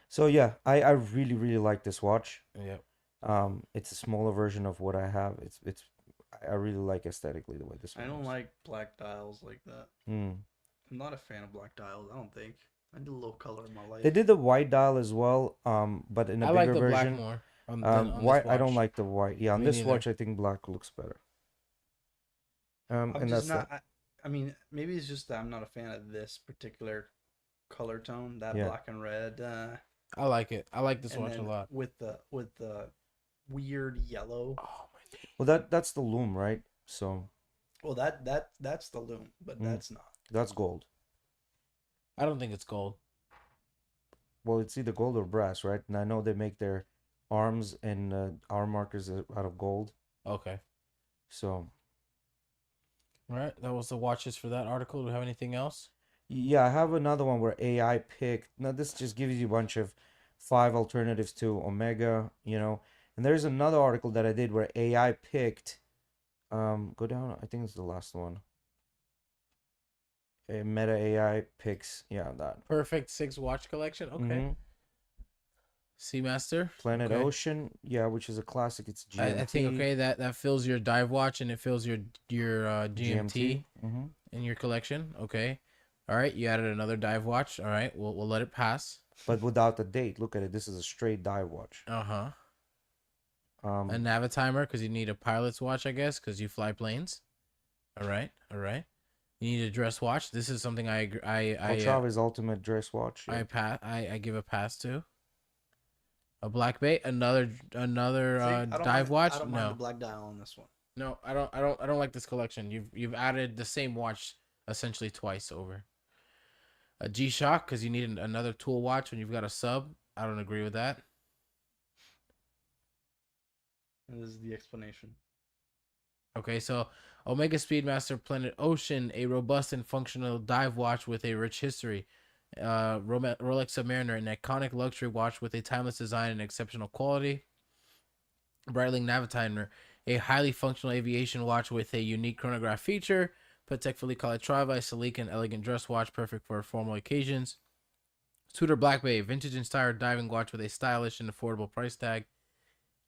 So yeah, I really really like this watch. Yeah. It's a smaller version of what I have. It's I really like aesthetically the way this one. I don't looks. like black dials like that. Mm. I'm not a fan of black dials, I don't think. I need a little color in my life. They did the white dial as well, but in a I bigger like the version. black more. Than on White. this I don't watch. like the white. Yeah, on Me this neither. watch, I think black looks better. I'm And just that's not. I mean, maybe it's just that I'm not a fan of this particular color tone, that Yeah. black and red. I like it. I like this and watch a then lot. with the weird yellow. Oh my God. Well, that's the loom, right? So Well, that's the loom, but that's not. that's gold. I don't think it's gold. Well, it's either gold or brass, right? And I know they make their arms and arm markers out of gold. Okay. So All right. That was the watches for that article. Do we have anything else? yeah, I have another one where AI picked. Now this just gives you a bunch of 5 alternatives to Omega, you know. And there's another article that I did where AI picked. Go down. I think it's the last one. Meta AI picks. Yeah, that. Perfect 6 watch collection. Okay. Mhm. Seamaster. Planet Okay. Ocean. Yeah, which is a classic. It's GMT. I think okay that fills your dive watch and it fills your GMT Mm-hmm. in your collection. Okay. All right. You added another dive watch. All right. We'll let it pass. But without the date. Look at it. This is a straight dive watch. Uh huh. A Navitimer because you need a pilot's watch, I guess, because you fly planes. All right. You need a dress watch. This is something I agree. Ultravis Ultimate Dress Watch. Yeah. I give a pass to. A black bait, another See, I don't dive mind, watch. I don't No, mind the black dial on this one. no, I don't like this collection. You've added the same watch essentially twice over. A G-Shock because you need another tool watch when you've got a sub. I don't agree with that. And this is the explanation. Okay, so Omega Speedmaster Planet Ocean, a robust and functional dive watch with a rich history. Rolex Submariner, an iconic luxury watch with a timeless design and exceptional quality. Breitling Navitimer, a highly functional aviation watch with a unique chronograph feature. Patek Philippe Calatrava, a sleek and elegant dress watch, perfect for formal occasions. Tudor Black Bay, vintage-inspired diving watch with a stylish and affordable price tag.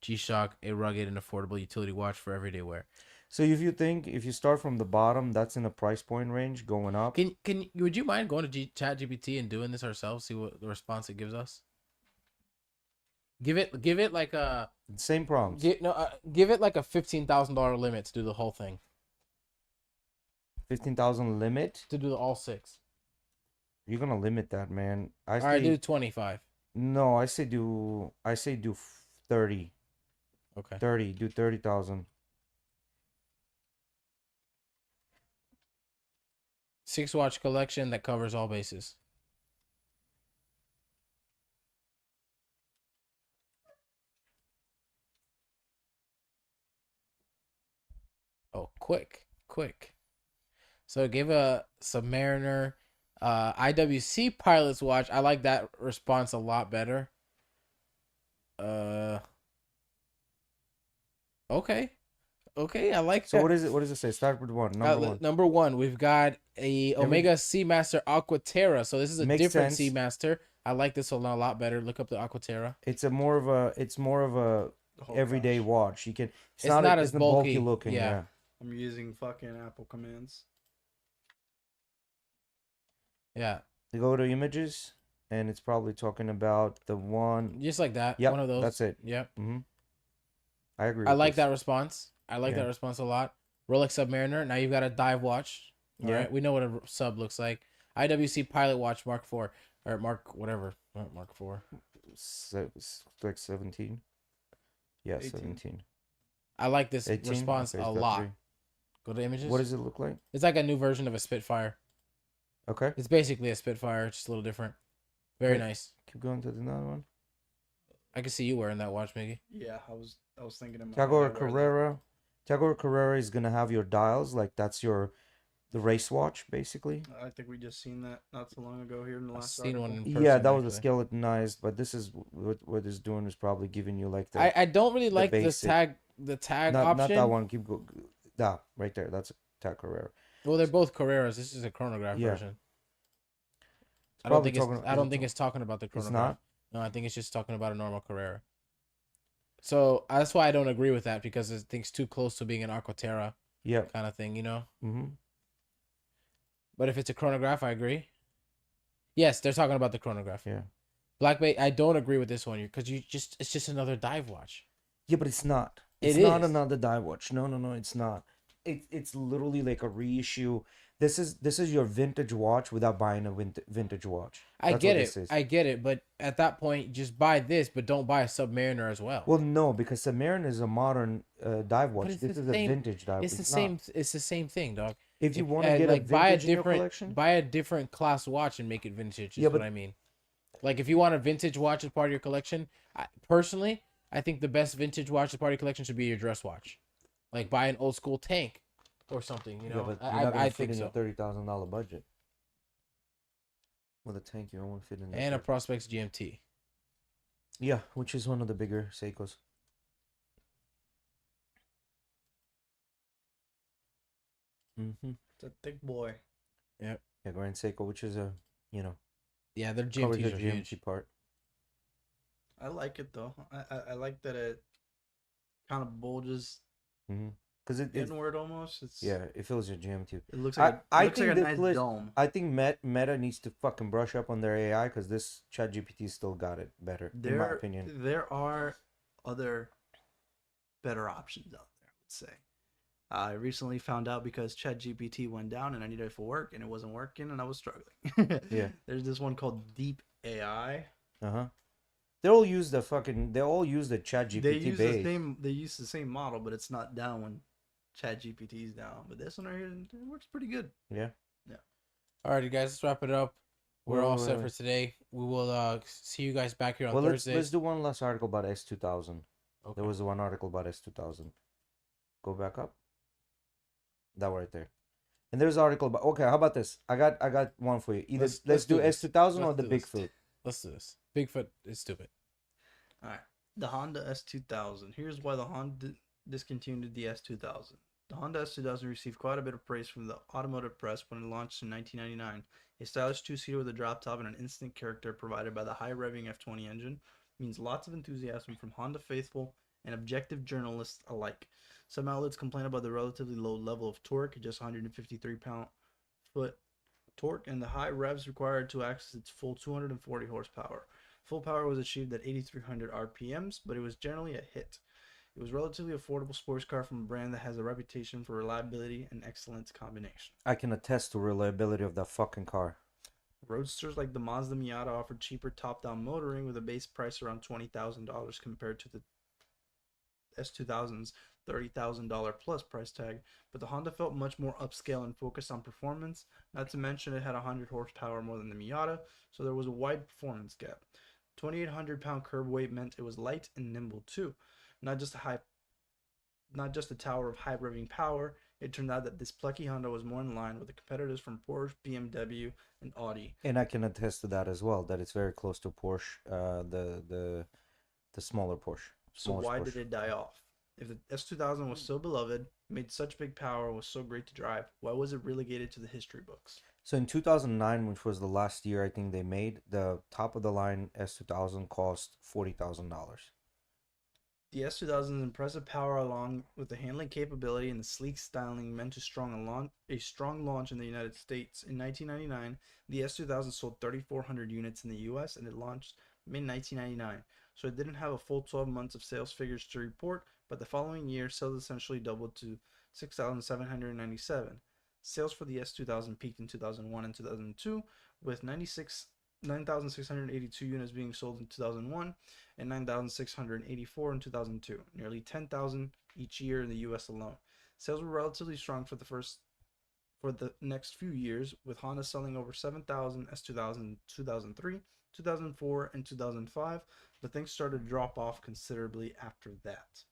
G-Shock, a rugged and affordable utility watch for everyday wear. So if you start from the bottom, that's in a price point range going up. Would you mind going to ChatGPT and doing this ourselves? See what the response it gives us. Give it like a Same prompts. give it like a $15,000 limit to do the whole thing. 15,000 limit To do all 6. You're gonna limit that, man. All right, do 25. No, I say do 30. Okay. 30. Do 30,000. 6 watch collection that covers all bases. Oh, quick. So give a Submariner, IWC pilot's watch. I like that response a lot better. Okay, I like So that. what is it? What does it say? Start with one. Number one. Number one, we've got a Omega Seamaster Aquaterra. So this is a Makes different sense. Seamaster. I like this one a lot better. Look up the Aquaterra. It's more of a Oh, everyday gosh. watch. You can. It's not as it's bulky. looking. Yeah. Yeah. I'm using fucking Apple commands. Yeah, You go to images, and it's probably talking about the one. just like that. Yep, One of those. that's it. Yep. I agree. I with like this. that response. I like Yeah. that response a lot. Rolex Submariner. Now you've got a dive watch. All Yeah. right. We know what a sub looks like. IWC Pilot Watch Mark 4 or Mark whatever. Not Mark 4. It's like 17. Yeah, 18. 17. I like this 18? response Okay, a it's got lot. 3. Go to images. What does it look like? It's like a new version of a Spitfire. Okay. It's basically a Spitfire, just a little different. Very Wait. nice. Keep going to the another one. I can see you wearing that watch, Miggy. Yeah, I was thinking in my Tiago head, I wear that. Carrera. Tiago Carrera is gonna have your dials, like that's the race watch, basically. I think we just seen that not so long ago here in the I've last seen article. one in Yeah, person, that was a actually. skeletonized, but this is what it's doing is probably giving you like the I don't really like this basic. the tag not option. that one. Keep go. That right there. That's a Tag Carrera. Well, they're both Carreras. This is a chronograph Yeah. version. I don't probably think it's. talking- I is don't it think talk- it's talking about the It's chronograph. not. No, I think it's just talking about a normal Carrera. So that's why I don't agree with that because it thinks too close to being an Aquaterra Yeah. kind of thing, you know. Mm-hmm. But if it's a chronograph, I agree. Yes, they're talking about the chronograph. Yeah. Black Bay, I don't agree with this one because it's just another dive watch. Yeah, but it's not. It's It not is. another dive watch. No, it's not. It's literally like a reissue. This is your vintage watch without buying a vintage watch. I That's get what it. this is. I get it. But at that point, just buy this, but don't buy a Submariner as well. Well, no, because Submariner is a modern dive watch. it's This the is a same- vintage dive. it's the not. same. It's the same thing, dog. If you want to get like a buy a vintage in your different collection, buy a different class watch and make it vintage. Is Yeah, what but- I mean. Like if you want a vintage watch as part of your collection, personally, I think the best vintage watch as part of your collection should be your dress watch. Like buy an old school tank or something. You know, yeah, but you're not gonna I fit think in so. your $30,000 budget. With a tank, you won't fit in. And a Prospex GMT. Yeah, which is one of the bigger Seikos. Mm-hmm. It's a thick boy. Yeah, Grand Seiko, which is a Yeah, their covers GMTs the are GMT huge. part. I like it though. I like that it kind of bulges Because it inward almost. It's it fills your GMT. It looks like I it looks think like a this nice list- dome. I think Meta needs to fucking brush up on their AI because this ChatGPT still got it better, in my opinion. There are other better options out there, I would say. I recently found out because ChatGPT went down and I needed it for work and it wasn't working and I was struggling. Yeah. There's this one called Deep AI. They all use the chat They GPT use base. they use the same model, but it's not down when ChatGPT is down. But this one right here, it works pretty good. Yeah. Alrighty, guys, let's wrap it up. We're all set Wait. for today. We will see you guys back here on Well, Thursday. let's do one last article about S2000. Okay. There was one article about S2000. Go back up. That one right there. And there's an article about. Okay, how about this? I got one for you. Either let's do this. S2000 or Let's the do this. Bigfoot. Let's do this. Bigfoot is stupid. All right, the Honda S2000. Here's why the Honda discontinued the S2000. The Honda S2000 received quite a bit of praise from the automotive press when it launched in 1999. A stylish two-seater with a drop top and an instant character provided by the high-revving F20 engine means lots of enthusiasm from Honda faithful and objective journalists alike. Some outlets complain about the relatively low level of torque, just 153 pound-foot torque, and the high revs required to access its full 240 horsepower. Full power was achieved at 8,300 RPMs, but it was generally a hit. It was a relatively affordable sports car from a brand that has a reputation for reliability and excellence combination. I can attest to reliability of that fucking car. Roadsters like the Mazda Miata offered cheaper top-down motoring with a base price around $20,000 compared to the S2000's $30,000 plus price tag, but the Honda felt much more upscale and focused on performance, not to mention it had 100 horsepower more than the Miata, so there was a wide performance gap. 2,800 pound curb weight meant it was light and nimble too. Not just a tower of high revving power. It turned out that this plucky Honda was more in line with the competitors from Porsche, BMW, and Audi. And I can attest to that as well. That it's very close to Porsche, the smaller Porsche. So why Porsche. did it die off? If the S2000 was so beloved, made such big power, was so great to drive, why was it relegated to the history books? So in 2009, which was the last year I think they made, the top of the line S2000 cost $40,000. The S2000's impressive power, along with the handling capability and the sleek styling, meant a strong launch in the United States. In 1999, the S2000 sold 3,400 units in the U.S. and it launched mid-1999, so it didn't have a full 12 months of sales figures to report, but the following year, sales essentially doubled to 6,797. Sales for the S2000 peaked in 2001 and 2002, with 9,682 units being sold in 2001 and 9,684 in 2002, nearly 10,000 each year in the US alone. Sales were relatively strong for the next few years, with Honda selling over 7,000 S2000 in 2003, 2004, and 2005, but things started to drop off considerably after that.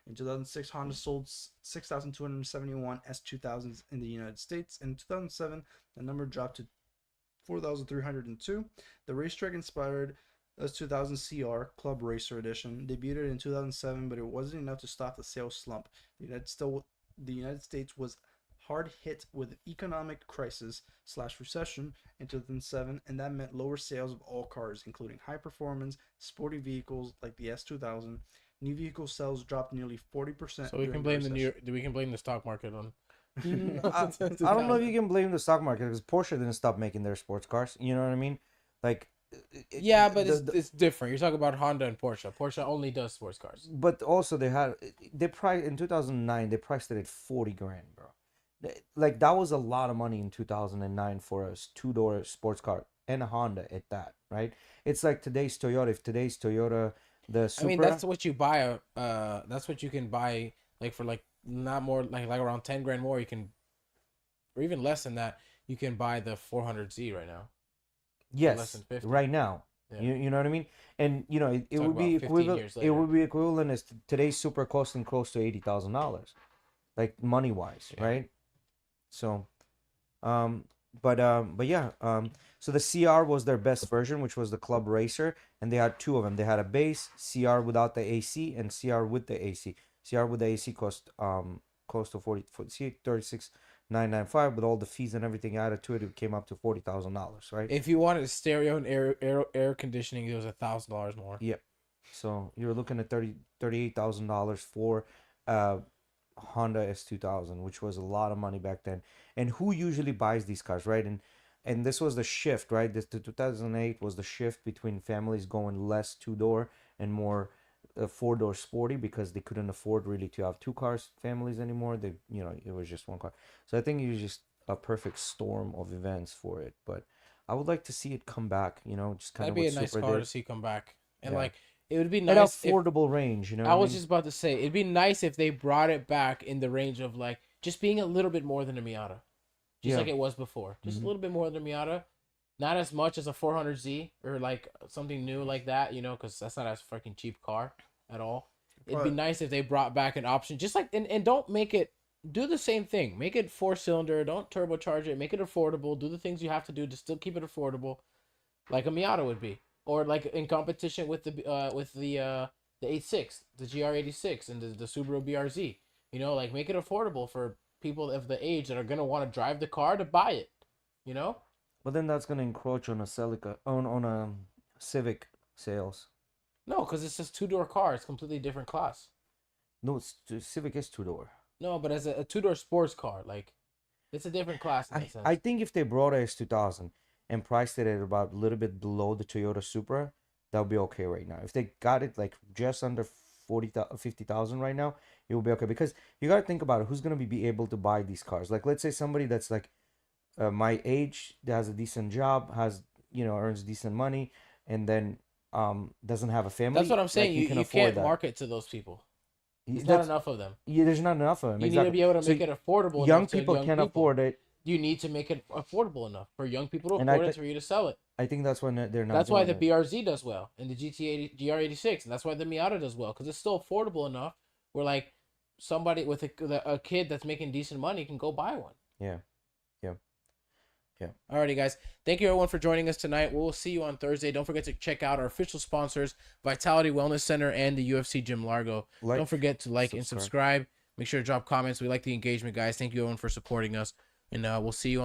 In 2006, Honda sold 6,271 S2000s in the United States. In 2007, the number dropped to 4,302. The racetrack-inspired S2000 CR Club Racer Edition debuted in 2007, but it wasn't enough to stop the sales slump. The United States was hard hit with economic crisis / recession in 2007, and that meant lower sales of all cars, including high-performance, sporty vehicles like the S2000. New vehicle sales dropped nearly 40%. So we can blame we can blame the stock market on. I don't know if you can blame the stock market because Porsche didn't stop making their sports cars. You know what I mean? Like, yeah, but it's different. You're talking about Honda and Porsche. Porsche only does sports cars. But also they priced in 2009. They priced it at $40,000, bro. Like that was a lot of money in 2009 for a two-door sports car and a Honda at that, right? It's like today's Toyota. If today's Toyota, the Supra, I mean, that's what you buy. That's what you can buy like for like not more like around $10,000 more. You can, or even less than that. You can buy the 400Z right now. Yes, less than 50. right now. Yeah. You know what I mean? And you know it would be equivalent. It would be equivalent as today's Supra costing close to $80,000, like money wise, right? So, but yeah, so the CR was their best version, which was the Club Racer, and they had two of them. They had a base CR without the AC and CR with the AC. CR with the AC cost close to 36,995, with all the fees and everything added to it, it came up to $40,000, right? If you wanted stereo and air conditioning, it was $1,000 more. Yep. So you're looking at $38,000 for Honda S2000, which was a lot of money back then. And who usually buys these cars, right? And this was the shift, right? The 2008 was the shift between families going less two-door and more a 4-door sporty because they couldn't afford really to have 2 cars families anymore. They, it was just 1 car. So I think it was just a perfect storm of events for it. But I would like to see it come back. Just kind That'd of be a what nice Supra car did. to see come back, and Yeah. like it would be At nice. affordable range, I what was mean? just about to say it'd be nice if they brought it back in the range of like just being a little bit more than a Miata, just Yeah. like it was before, just a little bit more than a Miata, not as much as a 400Z or like something new like that, because that's not a freaking cheap car at all. It'd be But- nice if they brought back an option, just like and don't make it do the same thing. Make it 4-cylinder, don't turbocharge it, make it affordable. Do the things you have to do to still keep it affordable, like a Miata would be, or like in competition with the 86, the GR86, and the Subaru BRZ. Like make it affordable for people of the age that are gonna want to drive the car to buy it. But then that's gonna encroach on a Celica, on a Civic sales. No, because it's just 2-door car. It's completely different class. No, Civic is 2-door. No, but as a 2-door sports car, like it's a different class in that sense. I think if they brought a S2000 and priced it at about a little bit below the Toyota Supra, that would be okay right now. If they got it like just under 50,000 right now, it will be okay, because you got to think about it. Who's going to be able to buy these cars? Like, let's say somebody that's like my age, that has a decent job, has, earns decent money, and then doesn't have a family. That's what I'm saying. Like, You can't market to those people. There's not enough of them. Yeah, there's not enough of them. You need to be able to make it affordable. Young enough to people can't afford it. You need to make it affordable enough for young people to And afford it for you to sell it. I think that's when they're not. That's why the doing it. BRZ does well and the GR86, and that's why the Miata does well, because it's still affordable enough where like somebody with a kid that's making decent money can go buy one. Yeah. Alrighty, guys. Thank you everyone for joining us tonight. We'll see you on Thursday. Don't forget to check out our official sponsors, Vitality Wellness Center and the UFC Gym Largo. Don't forget to like and subscribe. Make sure to drop comments. We like the engagement, guys. Thank you everyone for supporting us, and we'll see you on